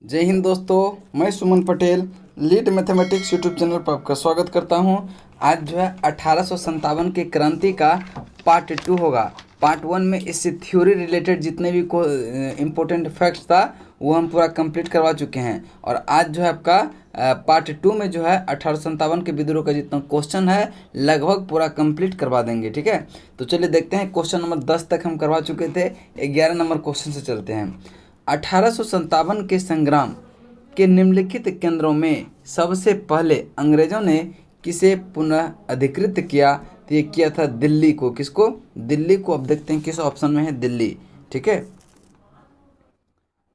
जय हिंद दोस्तों, मैं Suman Patel lead mathematics YouTube channel पर आपका स्वागत करता हूं। आज जो है 1857 के क्रांति का पार्ट 2 होगा। पार्ट 1 में इससे थ्योरी रिलेटेड जितने भी इम्पोर्टेंट फैक्ट्स था वो हम पूरा कंप्लीट करवा चुके हैं। और आज जो है आपका पार्ट 2 में जो है 1857 के विद्रोह का जितना क्वेश्चन है लगभग पूरा कंप्लीट करवा देंगे। ठीक है, तो चलिए देखते हैं। क्वेश्चन नंबर 10 तक हम करवा चुके थे, 11 नंबर क्वेश्चन से चलते हैं। 1857 के संग्राम के निम्नलिखित केंद्रों में सबसे पहले अंग्रेजों ने किसे पुनः अधिकृत किया? तो ये किया था दिल्ली को। किसको? दिल्ली को। अब देखते हैं किस ऑप्शन में है दिल्ली। ठीक है,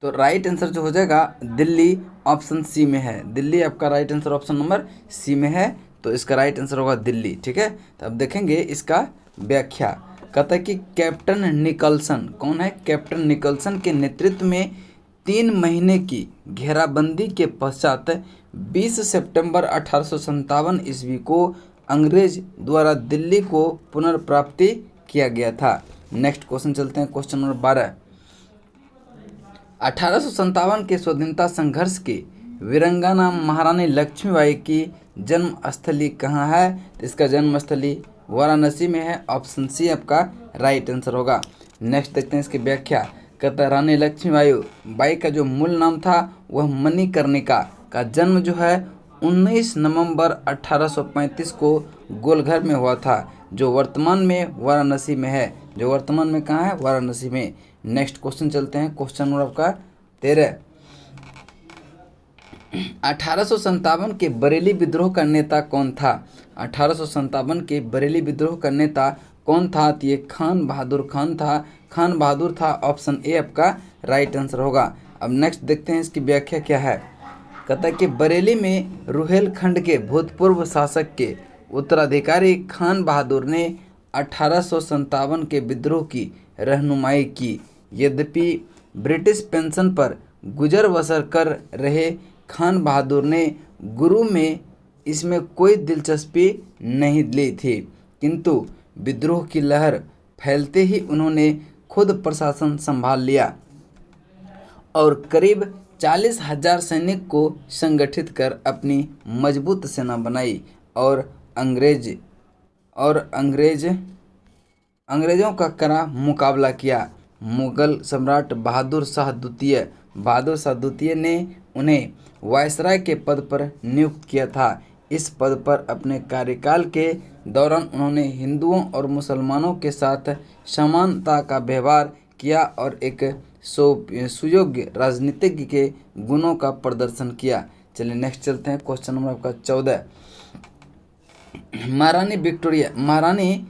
तो राइट आंसर जो हो जाएगा दिल्ली, ऑप्शन सी में है। दिल्ली आपका right answer option number C में है, तो इसका राइट आंसर होगा दिल्ली। ठीक है, तो अब देखेंगे इसका व्याख्या। कहता है कि कैप्टन निकलसन, कौन है? कैप्टन निकलसन के नेतृत्व में 3 महीने की घेराबंदी के पश्चात 20 सितंबर 1857 ईस्वी को अंग्रेज द्वारा दिल्ली को पुनर्प्राप्ति किया गया था। नेक्स्ट क्वेश्चन चलते हैं, क्वेश्चन नंबर 12। 1857 के स्वतंत्रता संघर्ष की वीरांगना महारानी लक्ष्मीबाई की जन्मस्थली कहाँ है? तो इसका जन्मस्थली वाराणसी में है, ऑप्शन सी आपका राइट आंसर होगा। नेक्स्ट देखते हैं इसकी व्याख्या। कहता है रानी लक्ष्मीबाई बाई का जो मूल नाम था वह मणिकर्णिका का जन्म जो है 19 नवंबर 1835 को गोलघर में हुआ था, जो वर्तमान में वाराणसी में है। जो वर्तमान में कहाँ है? वाराणसी में। नेक्स्ट क्वेश्चन चलते हैं, क्वेश्चन नंबर आपका 13। 1857 के बरेली विद्रोह का नेता कौन था? 1857 के बरेली विद्रोह का नेता कौन था? तो ये खान बहादुर खान था। खान बहादुर था, ऑप्शन ए आपका राइट आंसर होगा। अब नेक्स्ट देखते हैं इसकी व्याख्या क्या है। कहता है कि बरेली में रुहेलखंड के भूतपूर्व शासक के उत्तराधिकारी खान बहादुर ने 1857 के विद्रोह की रहनुमाई की। यद्यपि ब्रिटिश पेंशन पर गुजर बसर कर रहे खान बहादुर ने गुरु में इसमें कोई दिलचस्पी नहीं ली थी, किंतु विद्रोह की लहर फैलते ही उन्होंने खुद प्रशासन संभाल लिया और करीब 40,000 सैनिक को संगठित कर अपनी मजबूत सेना बनाई और अंग्रेजों का कड़ा मुकाबला किया। मुगल सम्राट बहादुर शाह द्वितीय ने उन्हें वायसराय के पद पर नियुक्त किया था। इस पद पर अपने कार्यकाल के दौरान उन्होंने हिंदुओं और मुसलमानों के साथ समानता का व्यवहार किया और एक सुयोग्य राजनीतिज्ञ के गुणों का प्रदर्शन किया। चलिए नेक्स्ट चलते हैं, क्वेश्चन नंबर आपका 14। महारानी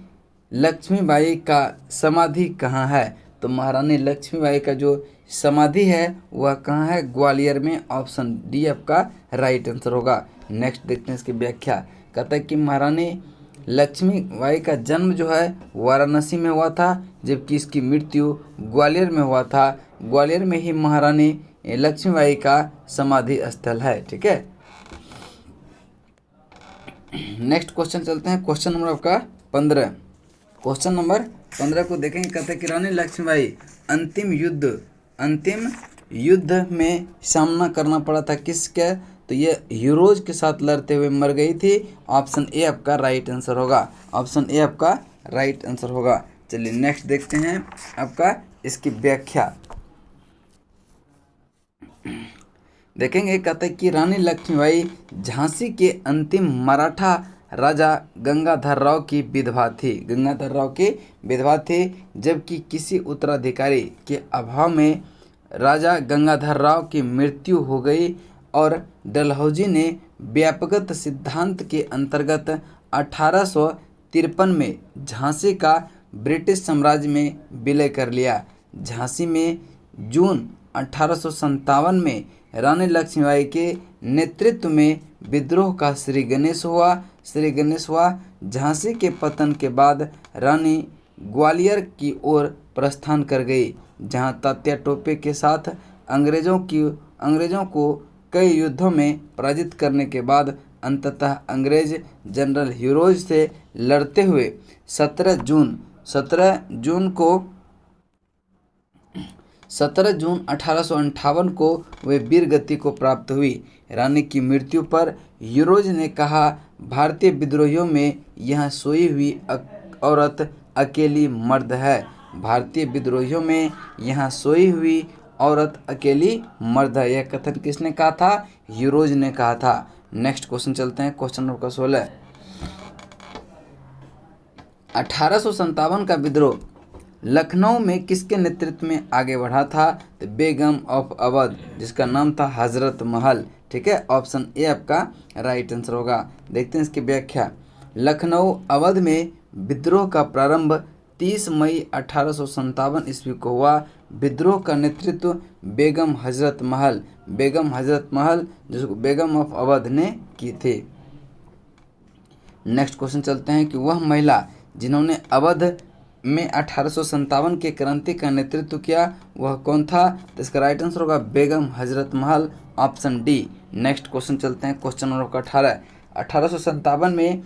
लक्ष्मीबाई का समाधि कहाँ है? तो महारानी लक्ष्मीबाई का जो समाधि है वह कहाँ है? ग्वालियर में, ऑप्शन डी आपका राइट आंसर होगा। नेक्स्ट देखते हैं इसकी व्याख्या। कहता है कि महारानी लक्ष्मीबाई का जन्म जो है वाराणसी में हुआ था, जबकि इसकी मृत्यु ग्वालियर में हुआ था। ग्वालियर में ही महारानी लक्ष्मीबाई का समाधि स्थल है। ठीक है, नेक्स्ट क्वेश्चन चलते हैं, क्वेश्चन नंबर आपका 15। क्वेश्चन नंबर 15 को देखेंगे। कहते हैं कि रानी लक्ष्मीबाई अंतिम युद्ध में सामना करना पड़ा था किसके? तो ये हीरोज के साथ लड़ते हुए मर गई थी। ऑप्शन ए आपका राइट आंसर होगा। ऑप्शन ए आपका राइट आंसर होगा। चलिए नेक्स्ट देखते हैं आपका इसकी व्याख्या। देखेंगे, कहते हैं कि रानी लक्ष्मीबाई झांसी के अंतिम मराठा राजा गंगाधर राव की विधवा थी। जबकि किसी उत्तराधिकारी के अभाव में राजा गंगाधर राव की मृत्यु हो गई और डलहौजी ने व्यापकगत सिद्धांत के अंतर्गत 1853 में झांसी का ब्रिटिश साम्राज्य में विलय कर लिया। झांसी में जून 1857 में रानी लक्ष्मीबाई के नेतृत्व में विद्रोह का श्री गणेश हुआ। झांसी के पतन के बाद रानी ग्वालियर की ओर प्रस्थान कर गई, जहां तात्या टोपे के साथ अंग्रेजों को कई युद्धों में पराजित करने के बाद अंततः अंग्रेज जनरल हीरोज से लड़ते हुए 17 जून को 17 जून 1858 को वे वीर गति को प्राप्त हुई। रानी की मृत्यु पर यूरोज ने कहा, भारतीय विद्रोहियों में यह सोई हुई औरत अकेली मर्द है। भारतीय विद्रोहियों में यहाँ सोई हुई औरत अकेली मर्द है। यह कथन किसने कहा था? यूरोज ने कहा था। नेक्स्ट क्वेश्चन चलते हैं, क्वेश्चन नंबर 16। 1857 का विद्रोह लखनऊ में किसके नेतृत्व में आगे बढ़ा था? तो बेगम ऑफ अवध, जिसका नाम था हजरत महल। ठीक है, ऑप्शन ए आपका राइट आंसर होगा। देखते हैं इसकी व्याख्या। लखनऊ अवध में विद्रोह का प्रारंभ 30 मई 1857 ईस्वी को हुआ। विद्रोह का नेतृत्व बेगम हजरत महल जिसको बेगम ऑफ अवध ने की थी। नेक्स्ट क्वेश्चन चलते हैं कि वह महिला जिन्होंने अवध में 1857 के क्रांति का नेतृत्व किया वह कौन था? तो इसका राइट आंसर होगा Begum Hazrat Mahal, option D. Next question चलते हैं, क्वेश्चन नंबर 18। 1857 में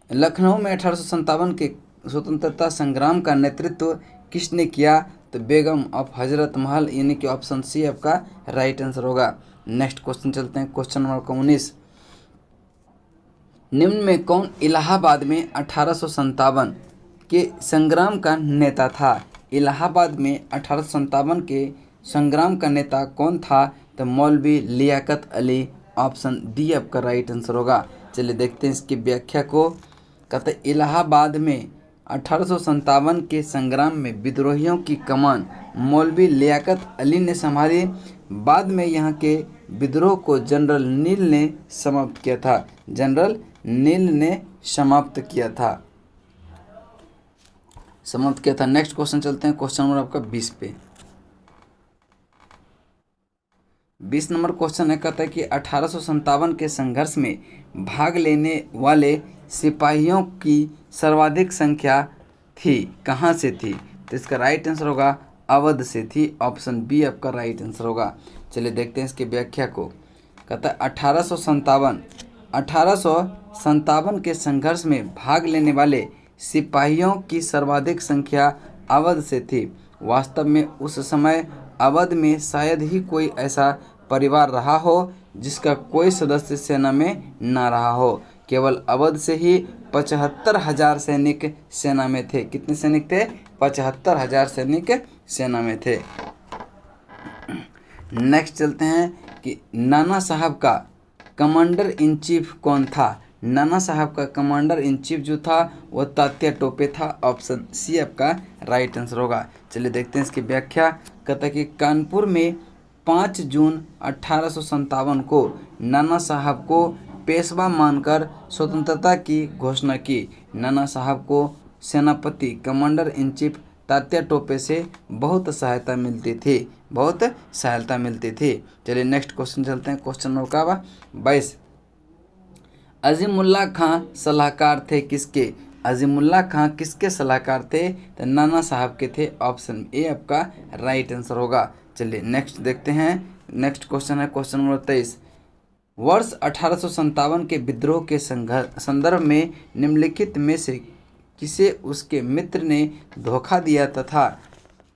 लखनऊ में 1857 के स्वतंत्रता संग्राम का नेतृत्व किसने किया? तो बेगम ऑफ हजरत महल, यानी कि ऑप्शन सी आपका राइट आंसर होगा। नेक्स्ट क्वेश्चन चलते हैं, क्वेश्चन नंबर 19। निम्न में कौन इलाहाबाद में 1857 के संग्राम का नेता था? इलाहाबाद में 1857 के संग्राम का नेता कौन था? तो मौलवी लियाकत अली, ऑप्शन डी आपका राइट आंसर होगा। चलिए देखते हैं इसकी व्याख्या को। कहते इलाहाबाद में 1857 के संग्राम में विद्रोहियों की कमान मौलवी लियाकत अली ने संभाली। बाद में यहाँ के विद्रोह को जनरल नील ने समाप्त किया था। नेक्स्ट क्वेश्चन चलते हैं, क्वेश्चन नंबर आपका 20 पे। 20 नंबर क्वेश्चन है, कहता है कि 1857 के संघर्ष में भाग लेने वाले सिपाहियों की सर्वाधिक संख्या थी, कहाँ से थी? तो इसका राइट आंसर होगा अवध से थी, ऑप्शन बी आपका राइट आंसर होगा। चलिए देखते हैं इसकी व्याख्या को। कहता है 1857 के संघर्ष में भाग लेने वाले सिपाहियों की सर्वाधिक संख्या अवध से थी। वास्तव में उस समय अवध में शायद ही कोई ऐसा परिवार रहा हो जिसका कोई सदस्य सेना में ना रहा हो। केवल अवध से ही 75,000 सैनिक सेना में थे। कितने सैनिक थे? 75,000 सैनिक सेना में थे। नेक्स्ट चलते हैं कि नाना साहब का कमांडर इन चीफ कौन था? नाना साहब का कमांडर इन चीफ जो था वह तात्या टोपे था, ऑप्शन सी आपका राइट आंसर होगा। चलिए देखते हैं इसकी व्याख्या। कहता है कि कानपुर में 5 जून 1857 को नाना साहब को पेशवा मानकर स्वतंत्रता की घोषणा की। नाना साहब को सेनापति commander in chief Tatya Tope से बहुत सहायता मिलती थी। चलिए नेक्स्ट क्वेश्चन चलते हैं, क्वेश्चन नंबर 22। अजीमुल्ला खां सलाहकार थे किसके? अजीमुल्ला खां किसके सलाहकार थे? तो नाना साहब के थे, ऑप्शन ए आपका राइट आंसर होगा। चलिए नेक्स्ट देखते हैं। नेक्स्ट क्वेश्चन है क्वेश्चन नंबर 23। वर्ष 1857 के विद्रोह के संदर्भ में निम्नलिखित में से किसे उसके मित्र ने धोखा दिया तथा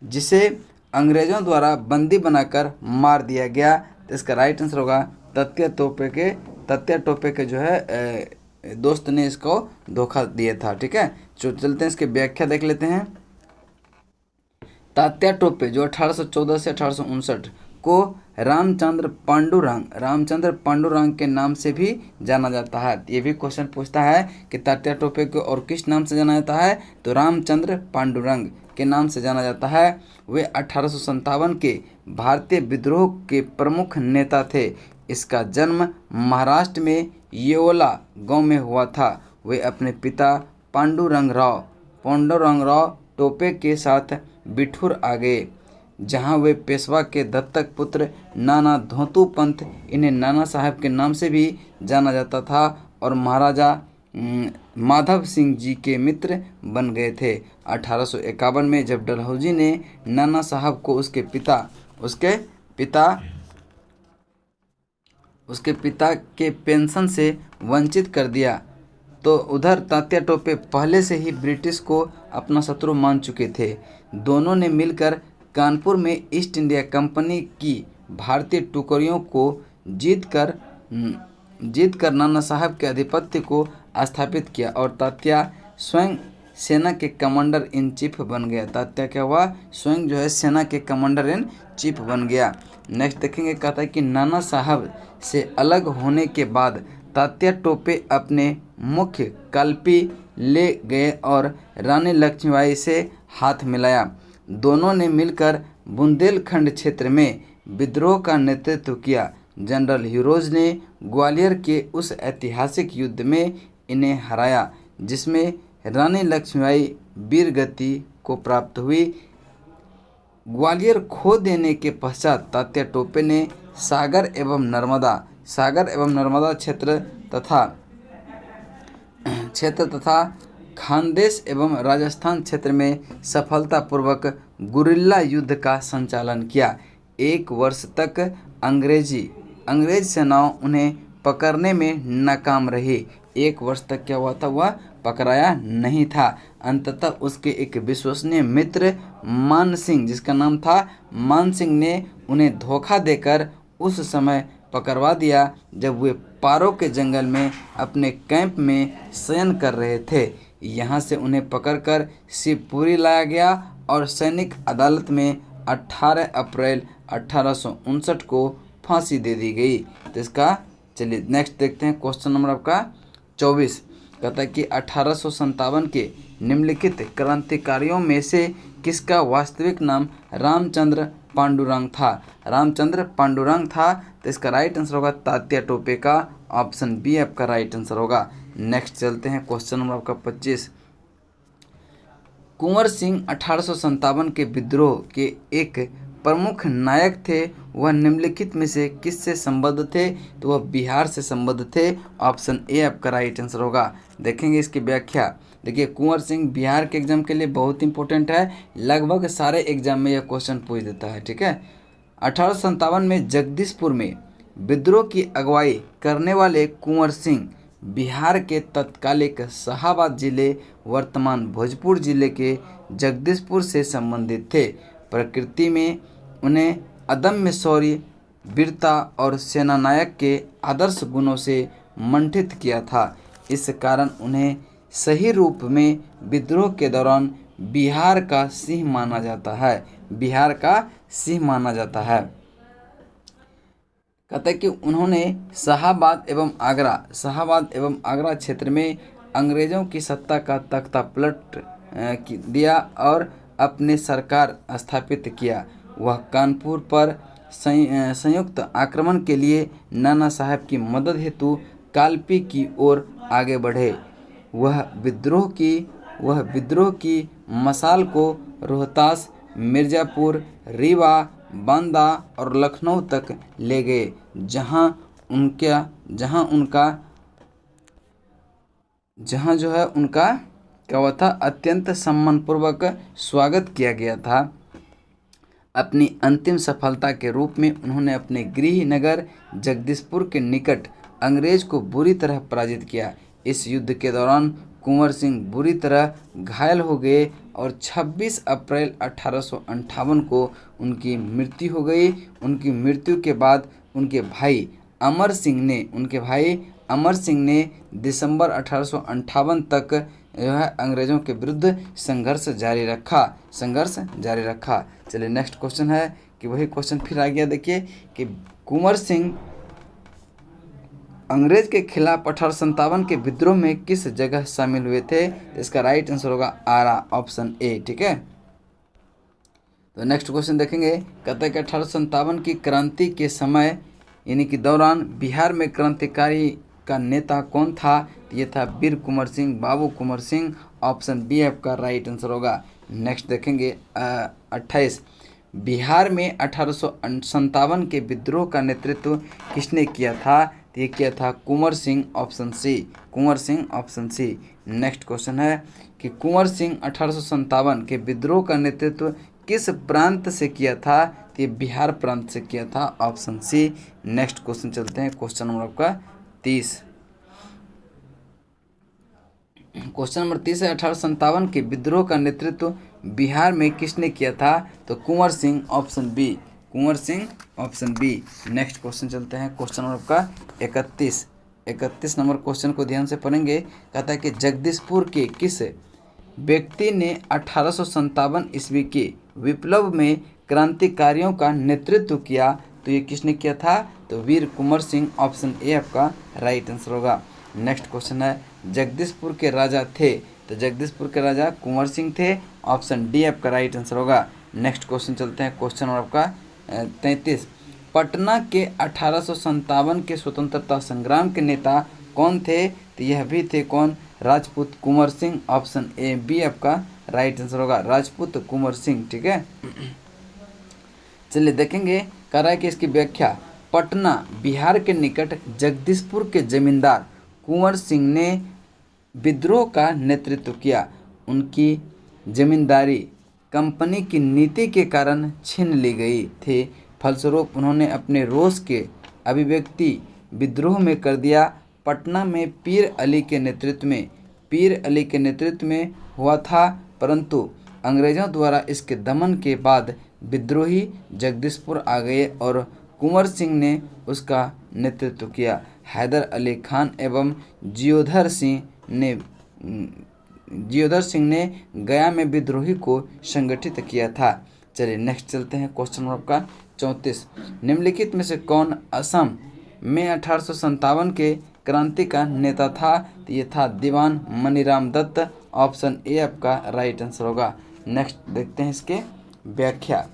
जिसे अंग्रेजों द्वारा बंदी बनाकर मार दिया गया? तो इसका राइट आंसर होगा तात्या टोपे के जो है दोस्त ने इसको धोखा दिया था। ठीक है, चलते हैं इसकी व्याख्या देख लेते हैं। तात्या टोपे जो 1814 से 1859 को रामचंद्र पांडुरंग के नाम से भी जाना जाता है। ये भी क्वेश्चन पूछता है कि तात्या टोपे को और किस नाम से जाना जाता है? तो रामचंद्र पांडुरंग के नाम से जाना जाता है। वे 1857 के भारतीय विद्रोह के प्रमुख नेता थे। इसका जन्म महाराष्ट्र में येओला गांव में हुआ था। वे अपने पिता पांडुरंग राव टोपे के साथ बिठूर आ गए, जहां वे पेशवा के दत्तक पुत्र नाना धोतू पंत, इन्हें नाना साहब के नाम से भी जाना जाता था, और महाराजा माधव सिंह जी के मित्र बन गए थे। 1851 में जब डलहौजी ने नाना साहब को उसके पिता के पेंशन से वंचित कर दिया, तो उधर तात्या टोपे पहले से ही ब्रिटिश को अपना शत्रु मान चुके थे। दोनों ने मिलकर कानपुर में ईस्ट इंडिया कंपनी की भारतीय टुकड़ियों को जीतकर नाना साहब के आधिपत्य को स्थापित किया और तात्या स्वयं सेना के कमांडर इन चीफ बन गया। तात्या क्या हुआ, स्वयं जो है सेना के कमांडर इन चीफ बन गया। नेक्स्ट देखेंगे, कहता है कि नाना साहब से अलग होने के बाद तात्या टोपे अपने मुख्य कल्पी ले गए और रानी लक्ष्मीबाई से हाथ मिलाया। दोनों ने मिलकर बुंदेलखंड क्षेत्र में विद्रोह का नेतृत्व किया। जनरल हीरोज ने ग्वालियर के उस ऐतिहासिक युद्ध में इन्हें हराया जिसमें रानी लक्ष्मीबाई वीर गति को प्राप्त हुई। ग्वालियर खो देने के पश्चात तात्या टोपे ने सागर एवं नर्मदा क्षेत्र तथा खानदेश एवं राजस्थान क्षेत्र में सफलतापूर्वक गुरिल्ला युद्ध का संचालन किया। 1 वर्ष तक अंग्रेज सेनाओं उन्हें पकड़ने में नाकाम रही। 1 वर्ष तक क्या हुआ था, वह पकड़ाया नहीं था। अंततः उसके एक विश्वसनीय मित्र मान सिंह, जिसका नाम था मान सिंह, ने उन्हें धोखा देकर उस समय पकड़वा दिया जब वे पारो के जंगल में अपने कैंप में शयन कर रहे थे। यहाँ से उन्हें पकड़कर शिवपुरी लाया गया और सैनिक अदालत में 18 अप्रैल 1859 को फांसी दे दी गई। तो इसका चलिए नेक्स्ट देखते हैं। क्वेश्चन नंबर आपका 24 कहता है कि 1857 के निम्नलिखित क्रांतिकारियों में से किसका वास्तविक नाम रामचंद्र पांडुरंग था। रामचंद्र पांडुरंग था। तो इसका राइट आंसर होगा तात्या टोपे का, ऑप्शन बी आपका राइट आंसर होगा। नेक्स्ट चलते हैं। क्वेश्चन नंबर आपका 25, कुंवर सिंह 1857 के विद्रोह के एक प्रमुख नायक थे। वह निम्नलिखित में से किससे संबद्ध थे, तो वह बिहार से संबद्ध थे। ऑप्शन ए आपका राइट आंसर होगा। देखेंगे इसकी व्याख्या। देखिए, कुंवर सिंह बिहार के एग्जाम के लिए बहुत इंपॉर्टेंट है, लगभग सारे एग्जाम में यह क्वेश्चन पूछ देता है। ठीक है, 1857 में जगदीशपुर में विद्रोह की अगुवाई करने वाले कुंवर सिंह बिहार के तत्कालिक शाहाबाद जिले, वर्तमान भोजपुर जिले के जगदीशपुर से संबंधित थे। प्रकृति में उन्हें अदम्य शौर्य, वीरता और सेनानायक के आदर्श गुणों से मंडित किया था। इस कारण उन्हें सही रूप में विद्रोह के दौरान बिहार का सिंह माना जाता है। बिहार का सिंह माना जाता है। कहते हैं कि उन्होंने शाहाबाद एवं आगरा क्षेत्र में अंग्रेजों की सत्ता का तख्ता पलट दिया और अपने सरकार स्थापित किया। वह कानपुर पर संयुक्त आक्रमण के लिए नाना साहब की मदद हेतु कालपी की ओर आगे बढ़े। वह विद्रोह की मशाल को रोहतास, मिर्ज़ापुर, रीवा, बांदा और लखनऊ तक ले गए, जहां जो है उनका क्या हुआ था, अत्यंत सम्मानपूर्वक स्वागत किया गया था। अपनी अंतिम सफलता के रूप में उन्होंने अपने गृह नगर जगदीशपुर के निकट अंग्रेज को बुरी तरह पराजित किया। इस युद्ध के दौरान कुंवर सिंह बुरी तरह घायल हो गए और 26 अप्रैल 1858 को उनकी मृत्यु हो गई। उनकी मृत्यु के बाद उनके भाई अमर सिंह ने दिसंबर 1858 तक जो है अंग्रेज़ों के विरुद्ध संघर्ष जारी रखा। चलिए नेक्स्ट क्वेश्चन है कि वही क्वेश्चन फिर आ गया। देखिए कि कुंवर सिंह अंग्रेज के खिलाफ 1857 के विद्रोह में किस जगह शामिल हुए थे। इसका राइट आंसर होगा आरा, ऑप्शन ए। ठीक है, तो नेक्स्ट क्वेश्चन देखेंगे। कहते हैं कि 1857 की क्रांति के समय यानी कि दौरान बिहार में क्रांतिकारी का नेता कौन था। ये था वीर कुंवर सिंह, बाबू कुंवर सिंह, ऑप्शन बी आपका राइट आंसर होगा। नेक्स्ट देखेंगे 28, बिहार में 1857 के विद्रोह का नेतृत्व किसने किया था। ये किया था Kunwar Singh, option C. Next question है कि कुंवर सिंह 1857 के विद्रोह का नेतृत्व किस प्रांत से किया था। तो ये बिहार प्रांत से किया था, ऑप्शन सी। नेक्स्ट क्वेश्चन चलते हैं। क्वेश्चन नंबर आपका 30। क्वेश्चन नंबर 30 है, 1857 के विद्रोह का नेतृत्व बिहार में किसने किया था? तो Kunwar Singh, option B, Kunwar Singh, option B. Next question चलते हैं, क्वेश्चन नंबर आपका 31 नंबर क्वेश्चन को ध्यान से पढ़ेंगे। कहता है कि जगदीशपुर के किस व्यक्ति ने 1857 ईस्वी के विप्लव में क्रांतिकारियों का नेतृत्व किया? तो ये किसने किया था? तो वीर कुंवर सिंह, ऑप्शन ए आपका राइट आंसर होगा। नेक्स्ट क्वेश्चन है, जगदीशपुर के राजा थे? तो जगदीशपुर के राजा कुंवर सिंह थे, ऑप्शन डी आपका राइट आंसर होगा। नेक्स्ट क्वेश्चन चलते हैं, क्वेश्चन नंबर आपका 33। पटना के 1857 के स्वतंत्रता संग्राम के नेता कौन थे? तो यह भी थे कौन? राजपूत कुंवर सिंह, ऑप्शन ए बी आपका राइट आंसर होगा, राजपूत कुंवर सिंह। ठीक है, चलिए देखेंगे। कह रहा है कि इसकी व्याख्या, पटना बिहार के निकट जगदीशपुर के जमींदार कुंवर सिंह ने विद्रोह का नेतृत्व किया। उनकी जमींदारी कंपनी की नीति के कारण छीन ली गई थी। फलस्वरूप उन्होंने अपने रोष के अभिव्यक्ति विद्रोह में कर दिया। पटना में पीर अली के नेतृत्व में हुआ था, परंतु अंग्रेजों द्वारा इसके दमन के बाद विद्रोही जगदीशपुर आ गए और कुंवर सिंह ने उसका नेतृत्व किया। हैदर अली खान एवं जियोधर सिंह ने गया में विद्रोही को संगठित किया था। चलिए नेक्स्ट चलते हैं, क्वेश्चन नंबर आपका 34। निम्नलिखित में से कौन असम में 1857 के क्रांति का नेता था? तो ये था दीवान मनीराम दत्त, ऑप्शन ए आपका राइट आंसर होगा। नेक्स्ट देखते हैं इसके व्याख्या।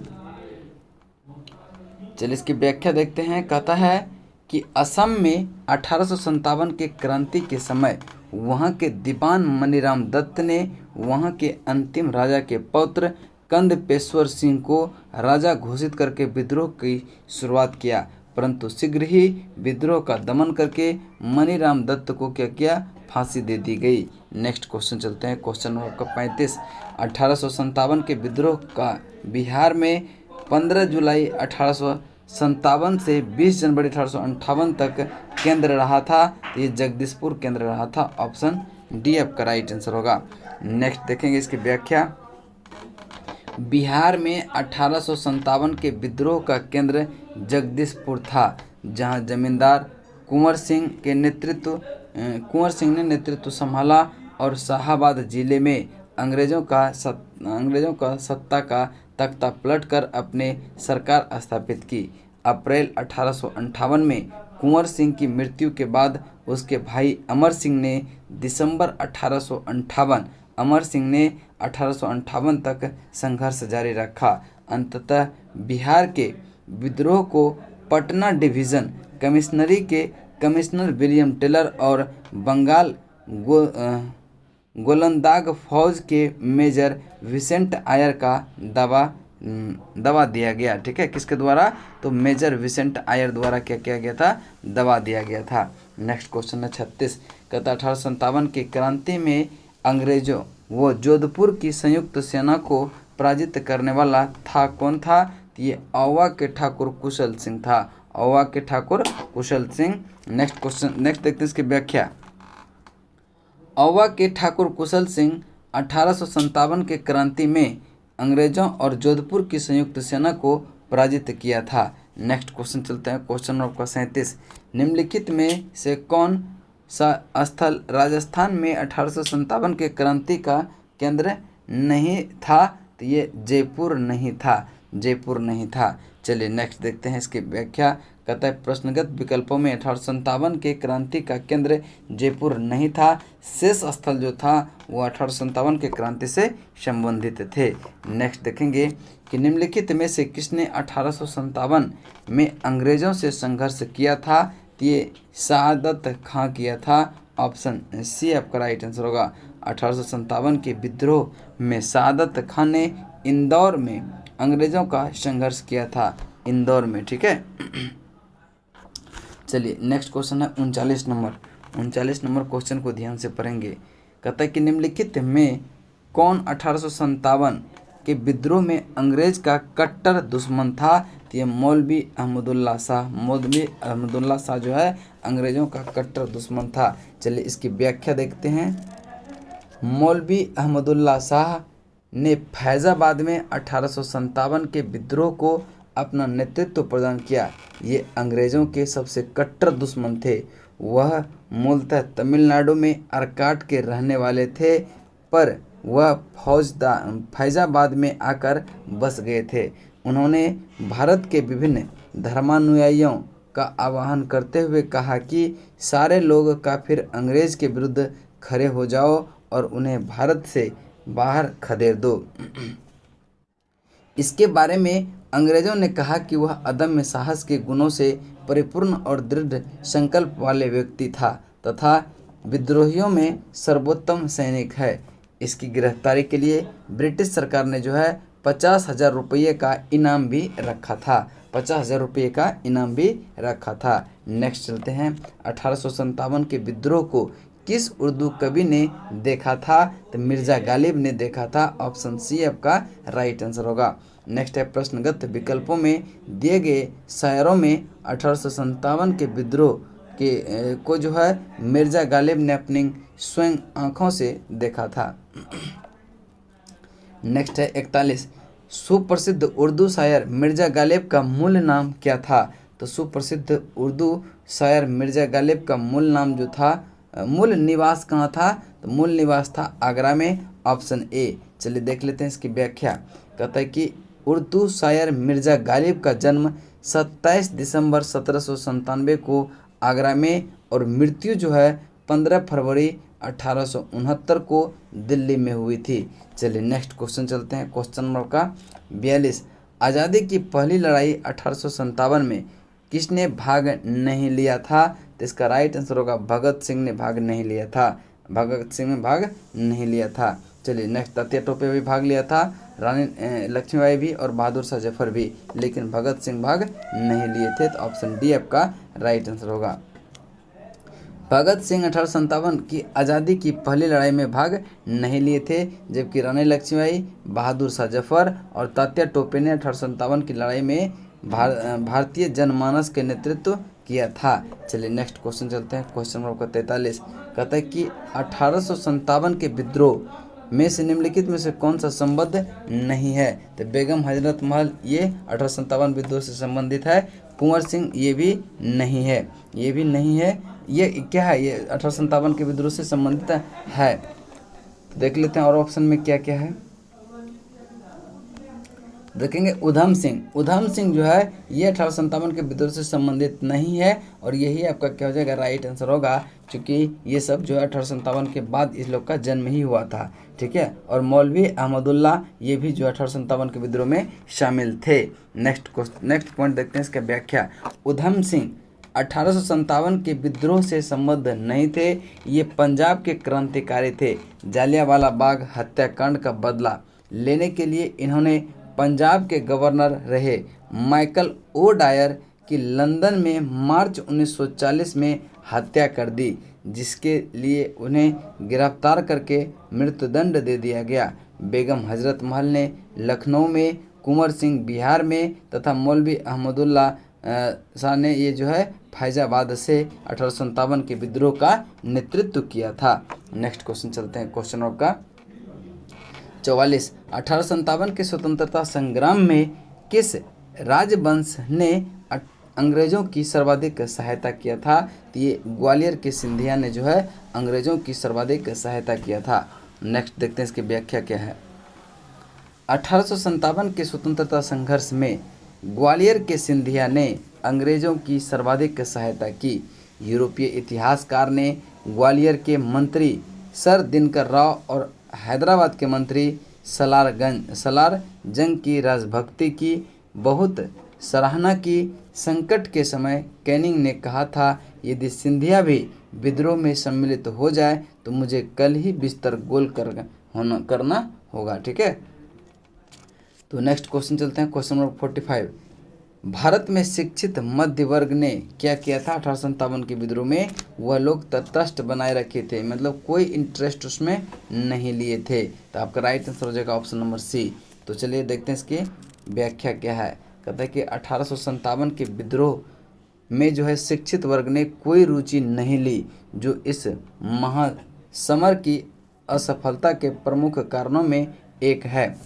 चलिए इसकी व्याख्या देखते हैं। कहता है कि असम में 1857 के क्रांति के समय वहां के दीवान मनीराम दत्त ने वहां के अंतिम राजा के पौत्र कंदपेश्वर सिंह को राजा घोषित करके विद्रोह की शुरुआत किया, परंतु शीघ्र ही विद्रोह का दमन करके मनीराम दत्त को क्या किया? फांसी दे दी गई। नेक्स्ट क्वेश्चन चलते हैं, क्वेश्चन नंबर 35। 1857 के विद्रोह का बिहार में 15 जुलाई 1857 से 20 जनवरी 1858 तक केंद्र रहा था। ये जगदीशपुर केंद्र रहा था, ऑप्शन डी आपका राइट आंसर होगा। नेक्स्ट देखेंगे इसकी व्याख्या। बिहार में 1857 के विद्रोह का केंद्र जगदीशपुर था, जहां जमींदार कुंवर सिंह ने नेतृत्व संभाला और शाहाबाद जिले में अंग्रेजों का सत्ता का तख्ता पलटकर अपने सरकार स्थापित की। अप्रैल 1858 में कुंवर सिंह की मृत्यु के बाद उसके भाई अमर सिंह ने दिसंबर 1858 तक संघर्ष जारी रखा। अंततः बिहार के विद्रोह को पटना डिवीज़न कमिश्नरी के कमिश्नर विलियम टेलर और बंगाल गोलंदाज फौज के मेजर विसेंट आयर का दबा दिया गया। ठीक है, किसके द्वारा? तो मेजर विसेंट आयर द्वारा क्या किया गया था? दबा दिया गया था। नेक्स्ट क्वेश्चन है 36। कहता 1857 की क्रांति में अंग्रेजों व जोधपुर की संयुक्त सेना को पराजित करने वाला था कौन था? ये औवा के ठाकुर कुशल सिंह था, औवा के ठाकुर कुशल सिंह। नेक्स्ट देखते हैं इसकी व्याख्या। औवा के ठाकुर कुशल सिंह 1857 के क्रांति में अंग्रेजों और जोधपुर की संयुक्त सेना को पराजित किया था। नेक्स्ट क्वेश्चन चलते हैं, क्वेश्चन नंबर 37। निम्नलिखित में से कौन सा स्थल राजस्थान में 1857 के क्रांति का केंद्र नहीं था? तो ये जयपुर नहीं था। चलिए नेक्स्ट देखते हैं इसकी व्याख्या। कहता है प्रश्नगत विकल्पों में 1857 के क्रांति का केंद्र जयपुर नहीं था, शेष स्थल जो था वो 1857 के क्रांति से संबंधित थे। नेक्स्ट देखेंगे कि निम्नलिखित में से किसने 1857 में अंग्रेजों से संघर्ष किया था? तो ये सादत खां किया था, ऑप्शन सी आपका राइट आंसर होगा। 1857 के विद्रोह में सादत खां ने इंदौर में अंग्रेजों का संघर्ष किया था, इंदौर में। ठीक है, चलिए नेक्स्ट क्वेश्चन है 39 नंबर क्वेश्चन को ध्यान से पढ़ेंगे। कहता है कि निम्नलिखित में कौन 1857 के विद्रोह में अंग्रेज का कट्टर दुश्मन था? तो ये मौलवी अहमदुल्ला शाह जो है अंग्रेजों का कट्टर दुश्मन था। चलिए इसकी व्याख्या देखते हैं। मौलवी अहमदुल्ला शाह ने फैजाबाद में 1857 के विद्रोह को अपना नेतृत्व प्रदान किया। ये अंग्रेज़ों के सबसे कट्टर दुश्मन थे। वह मूलतः तमिलनाडु में अर्काट के रहने वाले थे, पर वह फैजाबाद में आकर बस गए थे। उन्होंने भारत के विभिन्न धर्मानुयायियों का आह्वान करते हुए कहा कि सारे लोग का फिर अंग्रेज़ के विरुद्ध खड़े हो जाओ और उन्हें भारत से बाहर खदेड़ दो। इसके बारे में अंग्रेज़ों ने कहा कि वह अदम्य साहस के गुणों से परिपूर्ण और दृढ़ संकल्प वाले व्यक्ति था तथा विद्रोहियों में सर्वोत्तम सैनिक है। इसकी गिरफ्तारी के लिए ब्रिटिश सरकार ने जो है 50,000 रुपये का इनाम भी रखा था। 50,000 रुपये का इनाम भी रखा था। नेक्स्ट चलते हैं। 1857 के विद्रोह को किस उर्दू कवि ने देखा था? तो मिर्ज़ा गालिब ने देखा था। ऑप्शन सी आपका राइट आंसर होगा। नेक्स्ट है प्रश्नगत विकल्पों में दिए गए शायरों में 1857 के विद्रोह के को जो है मिर्ज़ा गालिब ने अपनी स्वयं आँखों से देखा था। नेक्स्ट है 41। सुप्रसिद्ध उर्दू शायर मिर्ज़ा गालिब का मूल नाम क्या था? तो सुप्रसिद्ध उर्दू शायर मिर्ज़ा गालिब का मूल नाम जो था, मूल निवास कहाँ था? तो मूल निवास था आगरा में। Option A. चलिए देख लेते हैं इसकी व्याख्या। कहता है कि उर्दू शायर मिर्ज़ा गालिब का जन्म 27 दिसंबर 1797 को आगरा में और मृत्यु जो है 15 फरवरी 1869 को दिल्ली में हुई थी। चलिए नेक्स्ट क्वेश्चन चलते हैं। क्वेश्चन नंबर का 42। आज़ादी की पहली लड़ाई 1857 में किसने भाग नहीं लिया था? तो इसका राइट आंसर होगा भगत सिंह ने भाग नहीं लिया था। भगत सिंह ने भाग नहीं लिया था। चलिए नेक्स्ट। तात्या टोपे भी भाग लिया था, रानी लक्ष्मीबाई भी और बहादुर शाह जफर भी, लेकिन भगत सिंह भाग नहीं लिए थे। तो ऑप्शन डी आपका राइट आंसर होगा। भगत सिंह 1857 की आज़ादी की पहली लड़ाई में भाग नहीं लिए थे, जबकि रानी लक्ष्मीबाई, बहादुर शाह जफर और तात्या टोपे ने 1857 की लड़ाई में भारतीय जनमानस के नेतृत्व किया था। चलिए नेक्स्ट क्वेश्चन चलते हैं। क्वेश्चन नंबर 43 कहता है कि 1857 के विद्रोह में से निम्नलिखित में से कौन सा संबद्ध नहीं है? तो बेगम हजरत महल ये 1857 विद्रोह से संबंधित है। कुंवर सिंह ये भी नहीं है, ये भी नहीं है। ये क्या है? ये 1857 के विद्रोह से संबंधित है। तो देख लेते हैं और ऑप्शन में क्या क्या है। देखेंगे उधम सिंह। उधम सिंह जो है ये 1857 के विद्रोह से संबंधित नहीं है और यही आपका क्या हो जाएगा? राइट आंसर होगा, क्योंकि ये सब जो है 1857 के बाद इस लोग का जन्म ही हुआ था। ठीक है। और मौलवी अहमदुल्ला ये भी जो 1857 के विद्रोह में शामिल थे। नेक्स्ट पॉइंट देखते हैं इसका व्याख्या। उधम सिंह 1857 के विद्रोह से संबद्ध नहीं थे। ये पंजाब के क्रांतिकारी थे। जालियांवाला बाग हत्याकांड का बदला लेने के लिए इन्होंने पंजाब के गवर्नर रहे माइकल ओ डायर की लंदन में मार्च 1940 में हत्या कर दी, जिसके लिए उन्हें गिरफ्तार करके मृत्युदंड दे दिया गया। बेगम हजरत महल ने लखनऊ में, कुंवर सिंह बिहार में तथा मौलवी अहमदुल्ला शाह ने ये जो है फैजाबाद से 1857 के विद्रोह का नेतृत्व किया था। नेक्स्ट क्वेश्चन चलते हैं। क्वेश्चन आपका 44। 1857 के स्वतंत्रता संग्राम में किस राजवंश ने अंग्रेज़ों की सर्वाधिक सहायता किया था? तो ये ग्वालियर के सिंधिया ने जो है अंग्रेज़ों की सर्वाधिक सहायता किया था। नेक्स्ट देखते हैं इसकी व्याख्या क्या है। 1857 के स्वतंत्रता संघर्ष में ग्वालियर के सिंधिया ने अंग्रेज़ों की सर्वाधिक सहायता की। यूरोपीय इतिहासकार ने ग्वालियर के मंत्री सर दिनकर राव और हैदराबाद के मंत्री सलार जंग की राजभक्ति की बहुत सराहना की। संकट के समय कैनिंग ने कहा था, यदि सिंधिया भी विद्रोह में सम्मिलित हो जाए तो मुझे कल ही बिस्तर गोल करना होगा। ठीक है। तो नेक्स्ट क्वेश्चन चलते हैं। Question number 45। भारत में शिक्षित मध्य वर्ग ने क्या किया था 1857 के विद्रोह में? वह लोग तटस्थ बनाए रखे थे, मतलब कोई इंटरेस्ट उसमें नहीं लिए थे। तो आपका राइट आंसर हो जाएगा ऑप्शन नंबर सी। तो चलिए देखते हैं इसकी व्याख्या क्या है। कहता है कि 1857 के विद्रोह में जो है शिक्षित वर्ग ने कोई रुचि नहीं ली, जो इस महासमर की असफलता के प्रमुख कारणों में एक है।